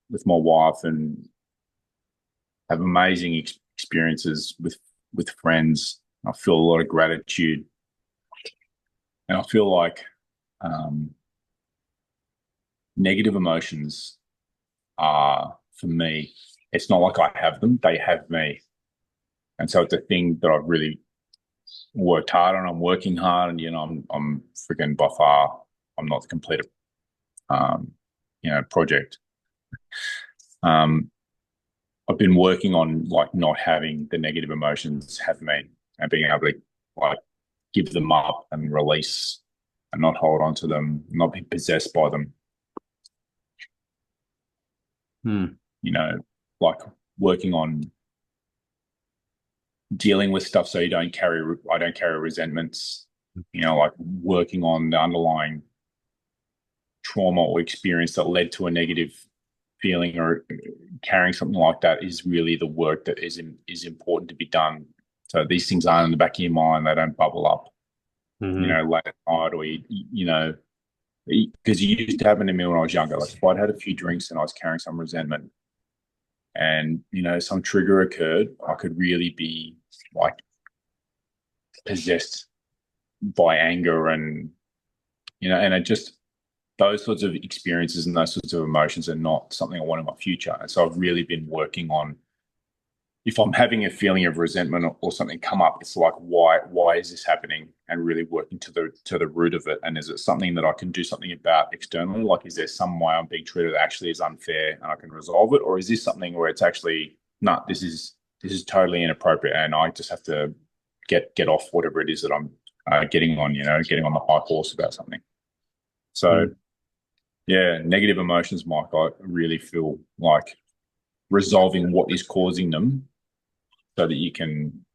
with my wife, and have amazing experiences with friends. I feel a lot of gratitude, and I feel like um, negative emotions are for me. It's not like I have them; they have me, and so it's a thing that I've really worked hard on. I'm working hard, and I'm freaking by far. I'm not completed, project. Um, I've been working on like not having the negative emotions have me and being able to like give them up and release and not hold on to them, not be possessed by them. Hmm. You know, like working on dealing with stuff so I don't carry resentments. Like working on the underlying trauma or experience that led to a negative feeling or carrying something like that is really the work that is important to be done. So these things aren't in the back of your mind; they don't bubble up, Hmm. late at night, or because you used to happen to me when I was younger. Like if I'd had a few drinks and I was carrying some resentment, and some trigger occurred, I could really be like possessed by anger and it just those sorts of experiences and those sorts of emotions are not something I want in my future. And so I've really been working on if I'm having a feeling of resentment or something come up, it's like why is this happening? And really working to the root of it. And is it something that I can do something about externally? Like is there some way I'm being treated that actually is unfair and I can resolve it? Or is this something where it's actually no, this is totally inappropriate and I just have to get off whatever it is that I'm getting on, getting on the high horse about something. So yeah, negative emotions, Mike, I really feel like resolving what is causing them so that you can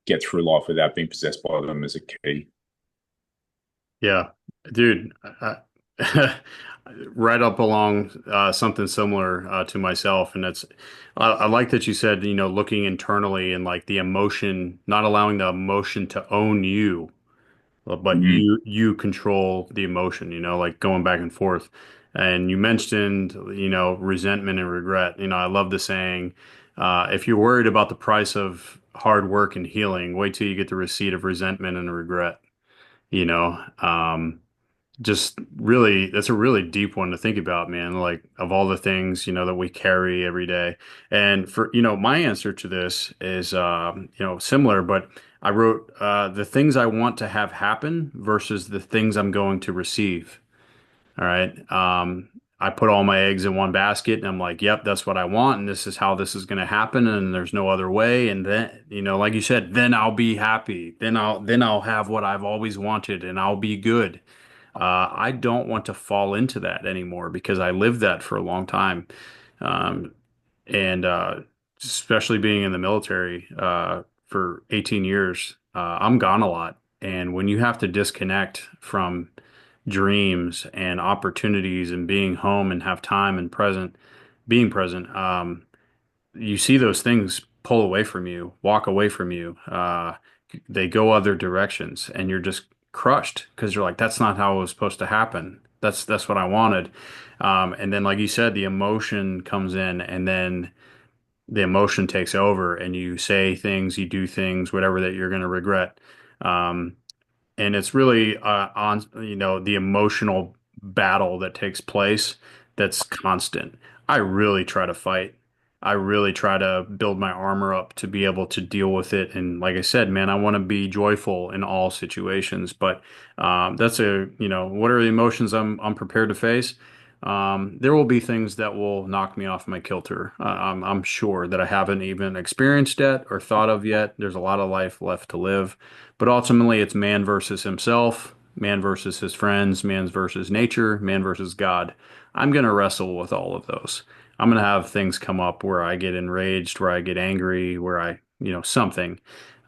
get through life without being possessed by them is a key. Yeah, dude, right up along something similar to myself, and I like that you said, looking internally and like the emotion, not allowing the emotion to own you, but Mm, you control the emotion, like going back and forth. And you mentioned, resentment and regret. I love the saying, if you're worried about the price of hard work and healing, wait till you get the receipt of resentment and regret. You know, just really, that's a really deep one to think about, man. Like of all the things, that we carry every day. And for, my answer to this is, similar, but I wrote, the things I want to have happen versus the things I'm going to receive. All right. I put all my eggs in one basket and I'm like, yep, that's what I want. And this is how this is going to happen. And there's no other way. And then, like you said, then I'll be happy. Then I'll have what I've always wanted and I'll be good. I don't want to fall into that anymore because I lived that for a long time. Um, and especially being in the military for 18 years, I'm gone a lot. And when you have to disconnect from dreams and opportunities and being home and have time and being present, you see those things pull away from you, walk away from you. They go other directions, and you're just crushed because you're like, that's not how it was supposed to happen. That's what I wanted. And then, like you said, the emotion comes in, and then the emotion takes over, and you say things, you do things, whatever that you're going to regret. Um, and it's really on the emotional battle that takes place that's constant. I really try to fight. I really try to build my armor up to be able to deal with it. And like I said, man, I want to be joyful in all situations. But that's what are the emotions I'm prepared to face? There will be things that will knock me off my kilter. I'm sure that I haven't even experienced yet or thought of yet. There's a lot of life left to live. But ultimately, it's man versus himself, man versus his friends, man versus nature, man versus God. I'm going to wrestle with all of those. I'm going to have things come up where I get enraged, where I get angry, where something.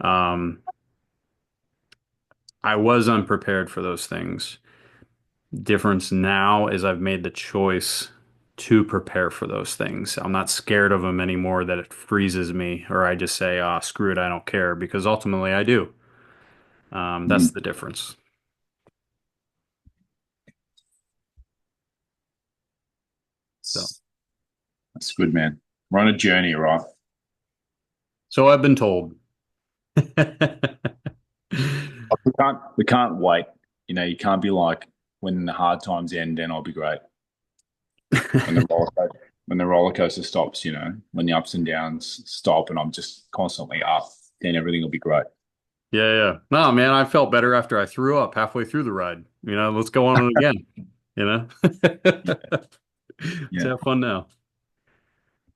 Um, I was unprepared for those things. Difference now is I've made the choice to prepare for those things. I'm not scared of them anymore that it freezes me or I just say, ah, screw it, I don't care, because ultimately I do. That's mm. the difference. So. That's good, man. We're on a journey, right? So I've been told. We can't wait. You can't be like when the hard times end, then I'll be great. When the roller coaster stops, when the ups and downs stop, and I'm just constantly up, then everything will be great. Yeah, yeah. No, man, I felt better after I threw up halfway through the ride. Let's go on it again. You know? Let's Yeah. have fun now.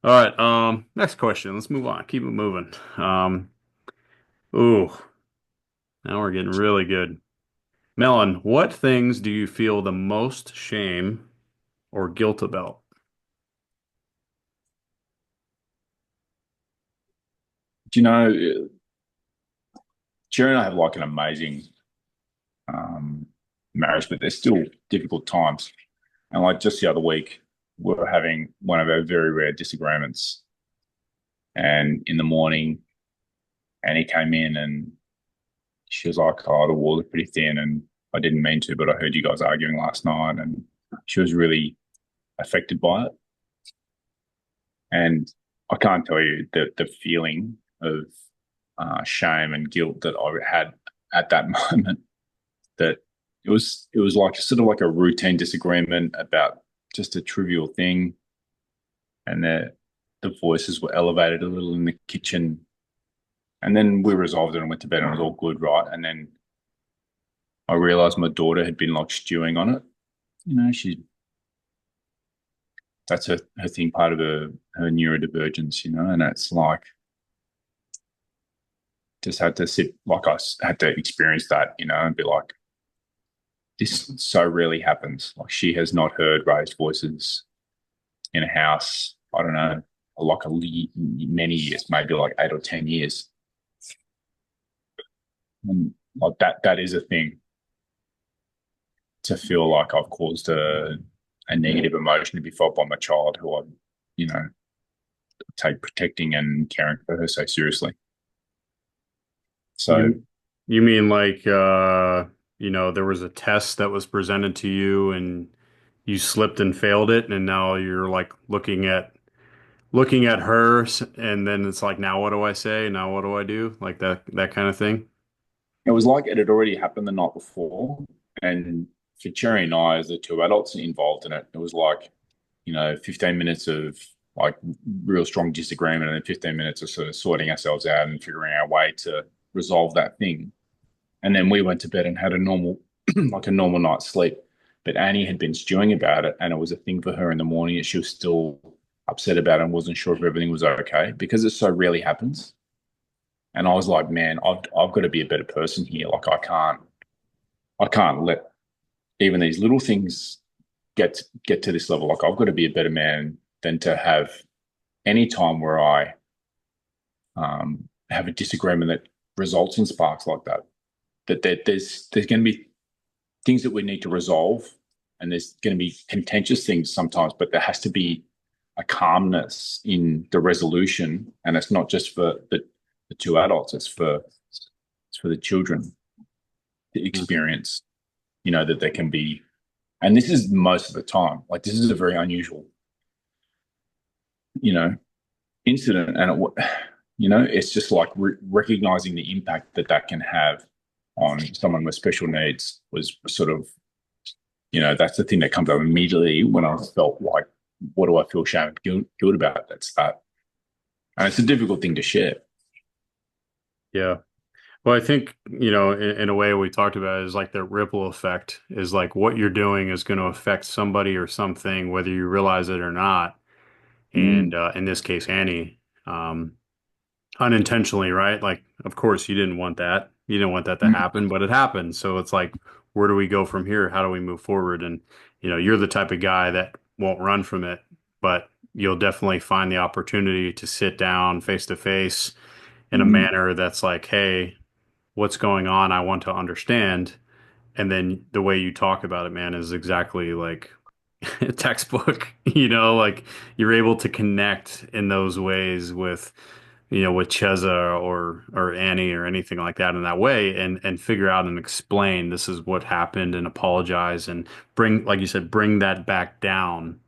All right, next question. Let's move on. Keep it moving. Ooh, now we're getting really good. Melon, what things do you feel the most shame or guilt about? Do you know, Jerry and I have like an amazing um, marriage, but there's still difficult times. And like just the other week, we were having one of our very rare disagreements. And in the morning, Annie came in and she was like, "Oh, the walls are pretty thin." And I didn't mean to, but I heard you guys arguing last night. And she was really affected by it. And I can't tell you the feeling of shame and guilt that I had at that moment. That it was like sort of like a routine disagreement about just a trivial thing, and the voices were elevated a little in the kitchen, and then we resolved it and went to bed, and it was all good, right? And then I realized my daughter had been like stewing on it. She that's her thing, part of her neurodivergence, and it's like just had to sit like had to experience that, and be like, this so rarely happens. Like she has not heard raised voices in a house. I don't know, like many years, maybe like 8 or 10 years, and like that is a thing to feel like I've caused a negative emotion to be felt by my child, who I, you know, take protecting and caring for her so seriously. So You you mean like there was a test that was presented to you and you slipped and failed it and now you're like looking at her and then it's like now what do I say? Now what do I do? Like that kind of thing. it was like it had already happened the night before, and for Cherry and I, as the two adults involved in it, it was like 15 minutes of like real strong disagreement, and then 15 minutes of sort of sorting ourselves out and figuring our way to resolve that thing. And then we went to bed and had a normal, like a normal night's sleep. But Annie had been stewing about it, and it was a thing for her in the morning that she was still upset about and wasn't sure if everything was okay because it so rarely happens. And I was like, man, I've got to be a better person here. Like I can't let even these little things get to this level. Like I've got to be a better man than to have any time where I have a disagreement that results in sparks like that. There's going to be things that we need to resolve, and there's going to be contentious things sometimes, but there has to be a calmness in the resolution, and it's not just for the two adults; it's for the children to experience. That there can be, and this is most of the time. Like this is a very unusual, you know, incident, and it's just like recognizing the impact that can have on someone with special needs was sort of, that's the thing that comes up immediately when I felt like, what do I feel shame and guilt about? That's that. And it's a difficult thing to share. Yeah. Well, I think, in a way we talked about it is like the ripple effect is like what you're doing is going to affect somebody or something, whether you realize it or not. And Mm. in this case, Annie, um, unintentionally, right? Like, of course, you didn't want that. You didn't want that to Mm. happen, but it happened. So it's like, where do we go from here? How do we move forward? And, you're the type of guy that won't run from it, but you'll definitely find the opportunity to sit down face to face in a Mm. manner that's like, hey, what's going on? I want to understand. And then the way you talk about it, man, is exactly like a textbook, like you're able to connect in those ways with Cheza or Annie or anything like that in that way and figure out and explain this is what happened and apologize and bring, like you said, bring that back down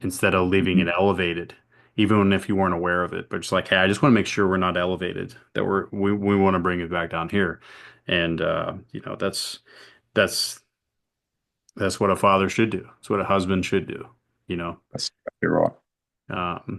instead of leaving it Mm. elevated, even if you weren't aware of it. But it's like, hey, I just want to make sure we're not elevated, that we want to bring it back down here. And that's that's what a father should do. It's what a husband should do, you know. That's exactly right.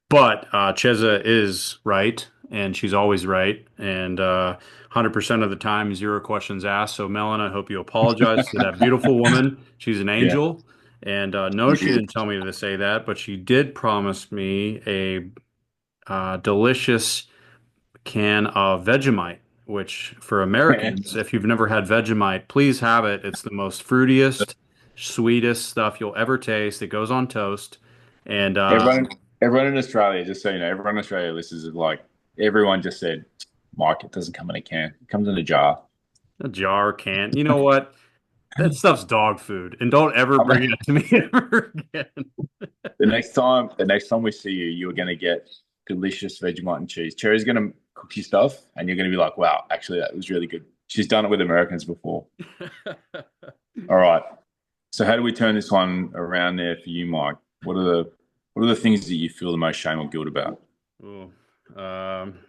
But Cheza is right. and she's always right. And 100% of the time, zero questions asked. So, Melon, I hope you apologize to that beautiful woman. She's an Yeah. angel. And no, she didn't tell me to say that, but she did promise me a delicious can of Vegemite, which for Americans, if you've never had Vegemite, please have it. It's the most fruitiest, sweetest stuff you'll ever taste. It goes on toast. And Everyone in Australia, just so you know, everyone in Australia listens is like everyone just said, Mike, it doesn't come in a can. It comes in a jar. a jar can. You know what? That stuff's dog food, and don't ever I bring mean, it to me ever again. the next time we see you, you're gonna get delicious Vegemite and cheese. Cherry's gonna cook you stuff, and you're gonna be like, "Wow, actually, that was really good." She's done it with Americans before. All right. So, how do we turn this one around there for you, Mike? What are the things that you feel the most shame or guilt about? Ooh. Um,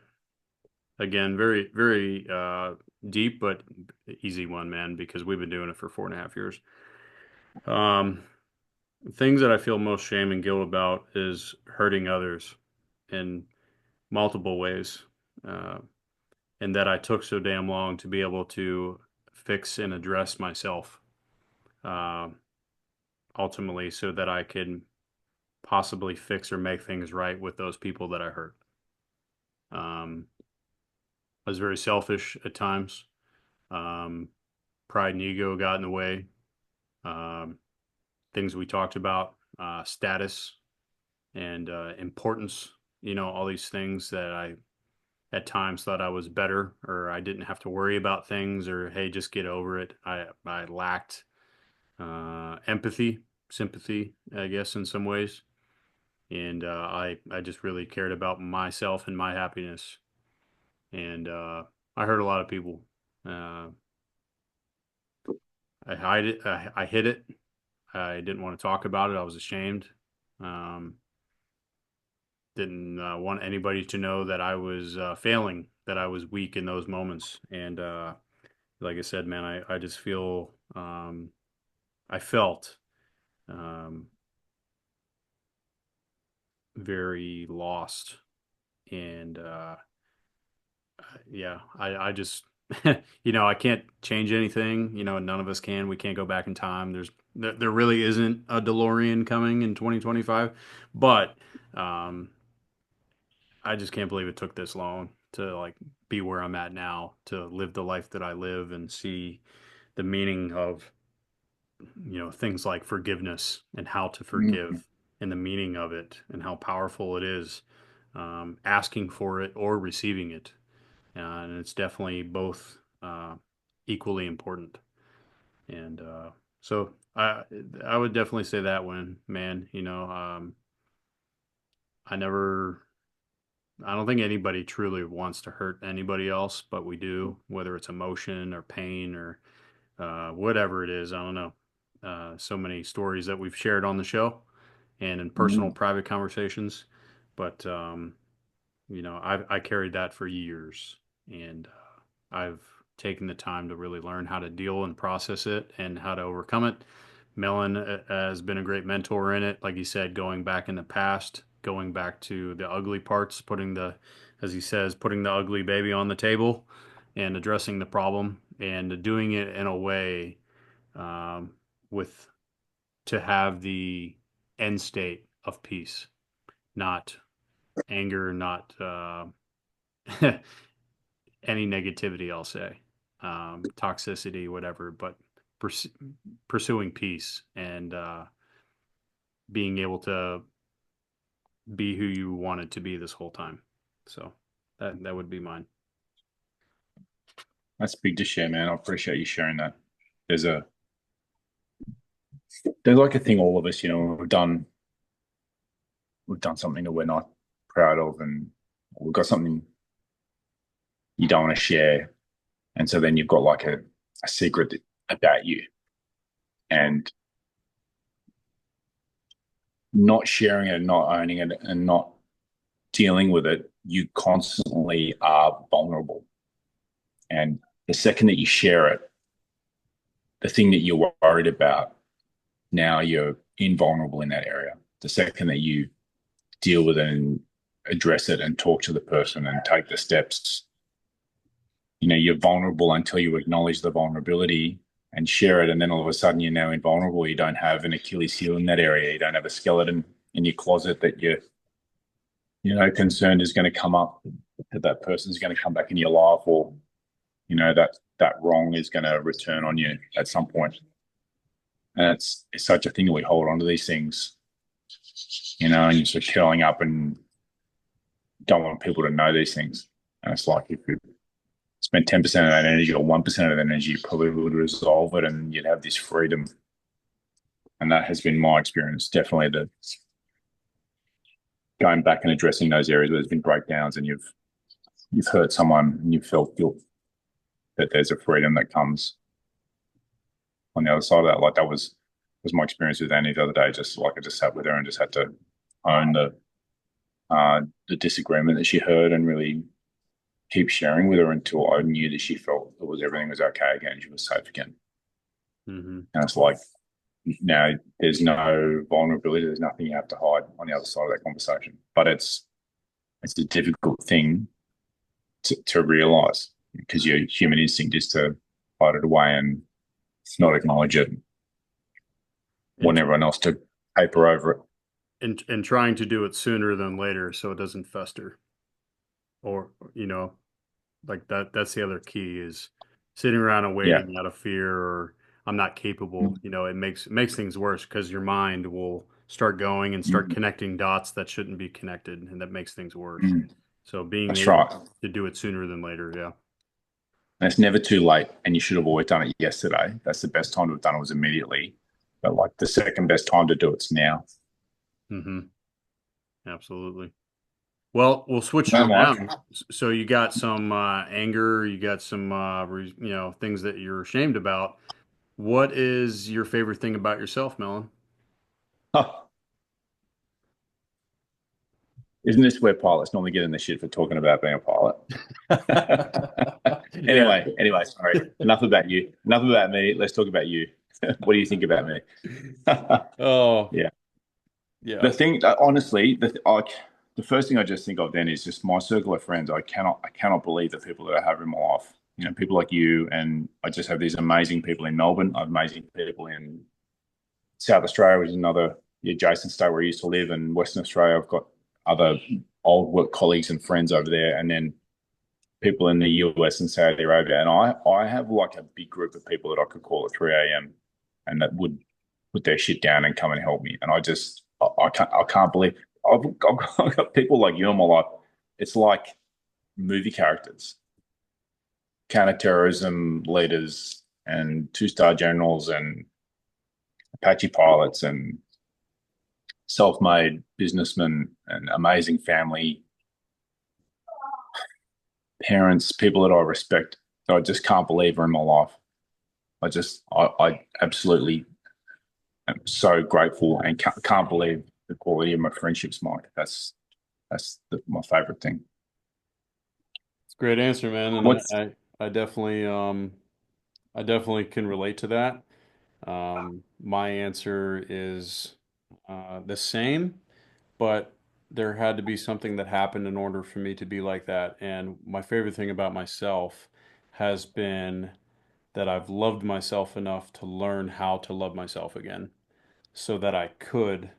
Again, very, very deep, but easy one, man, because we've been doing it for 4.5 years. Um, Things that I feel most shame and guilt about is hurting others in multiple ways, uh, and that I took so damn long to be able to fix and address myself, uh, ultimately, so that I can possibly fix or make things right with those people that I hurt. I was very selfish at times. Um, Pride and ego got in the way. Um, Things we talked about, status and importance, all these things that I at times thought I was better or I didn't have to worry about things or, hey, just get over it. I lacked empathy, sympathy, I guess, in some ways. And I just really cared about myself and my happiness. And I hurt a lot of people. Uh, I hide it. I hid it. I didn't want to talk about it. I was ashamed. Um, didn't want anybody to know that I was failing, that I was weak in those moments. And like I said, man, I just feel, I felt um, very lost. And yeah, I just, I can't change anything. None of us can. We can't go back in time. There really isn't a DeLorean coming in 2025, but um, I just can't believe it took this long to like be where I'm at now, to live the life that I live and see the meaning of, things like forgiveness and how to Mhm. forgive and the meaning of it and how powerful it is, asking for it or receiving it. And it's definitely both equally important. And so I would definitely say that one, man. I never I don't think anybody truly wants to hurt anybody else, but we do, whether it's emotion or pain or whatever it is. I don't know. So many stories that we've shared on the show and in personal, Mhm. private conversations. But, I carried that for years and I've taken the time to really learn how to deal and process it and how to overcome it. Melon has been a great mentor in it. Like he said, going back in the past, going back to the ugly parts, as he says, putting the ugly baby on the table and addressing the problem and doing it in a way um, with to have the end state of peace, not anger, not any negativity, I'll say, toxicity, whatever, but purs- pursuing peace and being able to be who you wanted to be this whole time. So that would be mine. That's big to share, man. I appreciate you sharing that. There's a there's like a thing all of us, we've done something that we're not proud of, and we've got something you don't want to share, and so then you've got like a secret about you, and not sharing it, not owning it, and not dealing with it, you constantly are vulnerable. And the second that you share it, the thing that you're worried about, now you're invulnerable in that area. The second that you deal with it and address it and talk to the person and take the steps. You're vulnerable until you acknowledge the vulnerability and share it. And then all of a sudden you're now invulnerable. You don't have an Achilles heel in that area. You don't have a skeleton in your closet that concerned is going to come up, that person's going to come back in your life, or, that wrong is going to return on you at some point. And it's such a thing that we hold on to these things, and you're sort of curling up and don't want people to know these things. And it's like, if you spend 10% of that energy or 1% of that energy, you probably would resolve it and you'd have this freedom. And that has been my experience, definitely, the going back and addressing those areas where there's been breakdowns and you've hurt someone and you felt guilt, that there's a freedom that comes on the other side of that. Like, that was my experience with Annie the other day. Just like, I just sat with her and just had to own the disagreement that she heard and really keep sharing with her until I knew that she felt everything was okay again. She was safe again. Mm-hmm. And it's like, now there's no vulnerability. There's nothing you have to hide on the other side of that conversation. But it's a difficult thing to realize, because your human instinct is to hide it away and not acknowledge it. Want everyone else to paper over it. And trying to do it sooner than later so it doesn't fester. Or, like that's the other key, is sitting around and waiting out of fear, or I'm not capable. It makes things worse, because your mind will start going and start connecting dots that shouldn't be connected, and that makes things worse. So being That's able right. to do it sooner than later, yeah. And it's never too late, and you should have always done it yesterday. That's the best time to have done it, was immediately. But like, the second best time to do it's now. Mm-hmm. Absolutely. Well, we'll switch it No, Mike. around. So you got some anger, you got some things that you're ashamed about. What is your favorite thing about yourself, Melon? Isn't this where pilots normally get in the shit for talking about being a pilot? Yeah. Anyway, sorry. Enough about you. Enough about me. Let's talk about you. What do you think about me? Oh, Yeah. yeah. The thing, honestly, the first thing I just think of then is just my circle of friends. I cannot believe the people that I have in my life. People like you, and I just have these amazing people in Melbourne. I have amazing people in South Australia, which is another adjacent state where I used to live, and Western Australia. I've got other old work colleagues and friends over there, and then people in the US and Saudi Arabia. And I have like a big group of people that I could call at 3 a.m. and that would put their shit down and come and help me. And I can't believe I've got people like you in my life. It's like movie characters, counterterrorism leaders, and two-star generals, and Apache pilots, and self-made businessmen, and amazing family, parents, people that I respect, that I just can't believe are in my life. I absolutely am so grateful and can't believe the quality of my friendships, Mike. My favorite thing. It's a great answer, man. And What's I definitely can relate to that. My answer is the same, but there had to be something that happened in order for me to be like that. And my favorite thing about myself has been that I've loved myself enough to learn how to love myself again, so that I could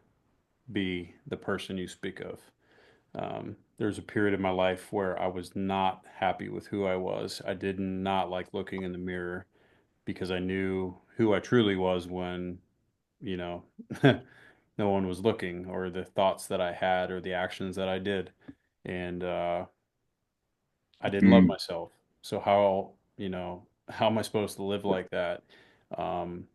be the person you speak of. There's a period in my life where I was not happy with who I was. I did not like looking in the mirror, because I knew who I truly was when, you know, no one was looking, or the thoughts that I had, or the actions that I did. And I didn't love mm, myself. So how am I supposed to live like that? Um,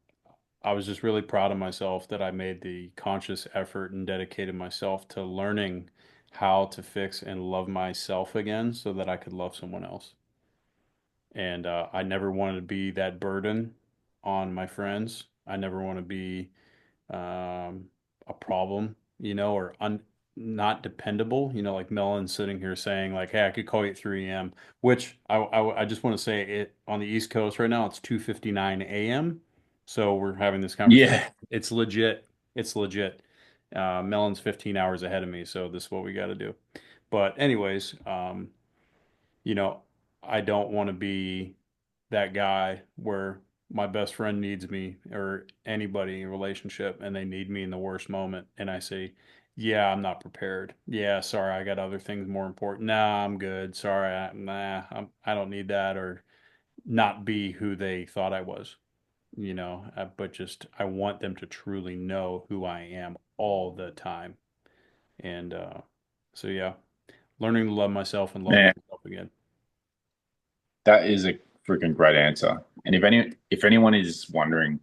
I was just really proud of myself that I made the conscious effort and dedicated myself to learning how to fix and love myself again, so that I could love someone else. And I never wanted to be that burden on my friends. I never want to be a problem, or not dependable. Like Melon sitting here saying like, "Hey, I could call you at 3 a.m." Which I just want to say, it on the East Coast right now, it's 2:59 a.m. So we're having this conversation. yeah, It's legit. It's legit. Melon's 15 hours ahead of me, so this is what we got to do. But anyways, you know, I don't want to be that guy where my best friend needs me or anybody in a relationship and they need me in the worst moment and I say, "Yeah, I'm not prepared. Yeah, sorry, I got other things more important. Nah, I'm good. Sorry, I don't need that," or not be who they thought I was, but just I want them to truly know who I am all the time. And so yeah, learning to love myself and love Man, myself again. that is a freaking great answer. And if anyone is wondering,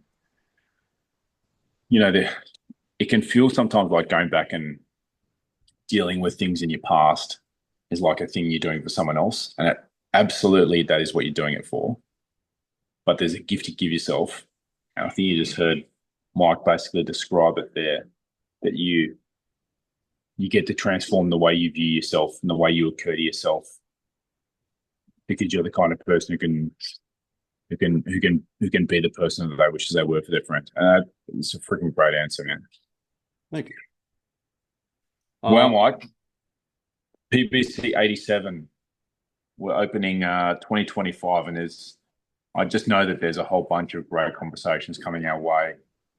you know, it can feel sometimes like going back and dealing with things in your past is like a thing you're doing for someone else. And absolutely, that is what you're doing it for. But there's a gift to give yourself. And I think you just heard Mike basically describe it there, that you get to transform the way you view yourself and the way you occur to yourself because you're the kind of person who can be the person that they wish they were for their friend. And it's a freaking great answer, man. Thank you. Well, Mike, PBC 87. We're opening 2025, and I just know that there's a whole bunch of great conversations coming our way,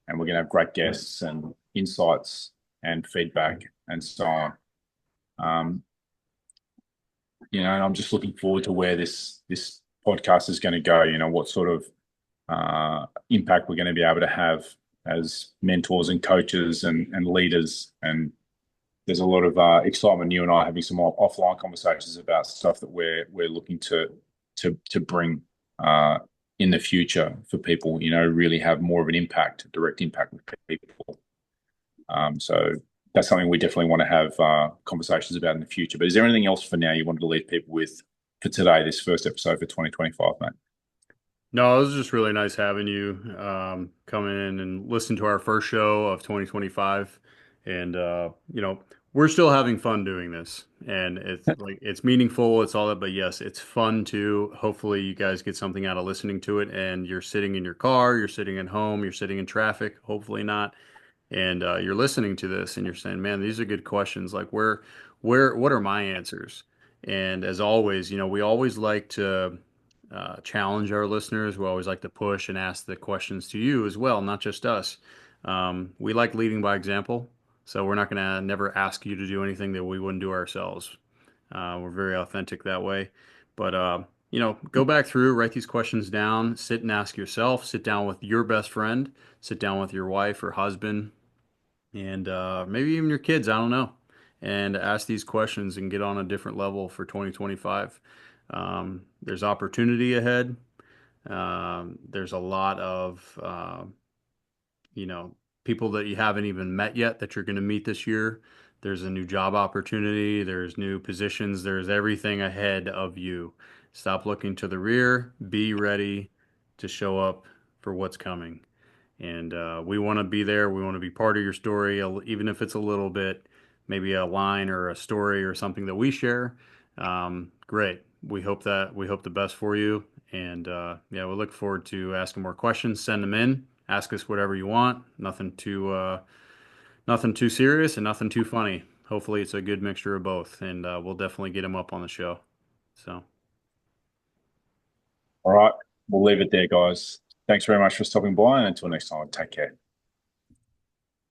and we're going to have great guests and insights and feedback and so on. Um, and I'm just looking forward to where this podcast is going to go. What sort of impact we're going to be able to have as mentors and coaches and leaders. And there's a lot of excitement. You and I having some offline conversations about stuff that we're looking to bring in the future for people. Really have more of an impact, direct impact with people. So that's something we definitely want to have conversations about in the future. But is there anything else for now you wanted to leave people with for today, this first episode for 2025, mate? No, it was just really nice having you come in and listen to our first show of 2025. And we're still having fun doing this. And it's meaningful, it's all that, but yes, it's fun too. Hopefully you guys get something out of listening to it and you're sitting in your car, you're sitting at home, you're sitting in traffic, hopefully not. And you're listening to this and you're saying, "Man, these are good questions. Like what are my answers?" And as always, we always like to challenge our listeners. We always like to push and ask the questions to you as well, not just us. We like leading by example, so we're not going to never ask you to do anything that we wouldn't do ourselves. We're very authentic that way. But go back through, write these questions down, sit and ask yourself, sit down with your best friend, sit down with your wife or husband, and maybe even your kids, I don't know, and ask these questions and get on a different level for 2025. There's opportunity ahead. There's a lot of, you know, people that you haven't even met yet that you're going to meet this year. There's a new job opportunity. There's new positions. There's everything ahead of you. Stop looking to the rear. Be ready to show up for what's coming. And we want to be there. We want to be part of your story, even if it's a little bit, maybe a line or a story or something that we share. Great. We hope the best for you. And yeah, we look forward to asking more questions. Send them in. Ask us whatever you want. Nothing too serious and nothing too funny. Hopefully, it's a good mixture of both, and we'll definitely get them up on the show. So, All right, we'll leave it there, guys. Thanks very much for stopping by, and until next time, take care.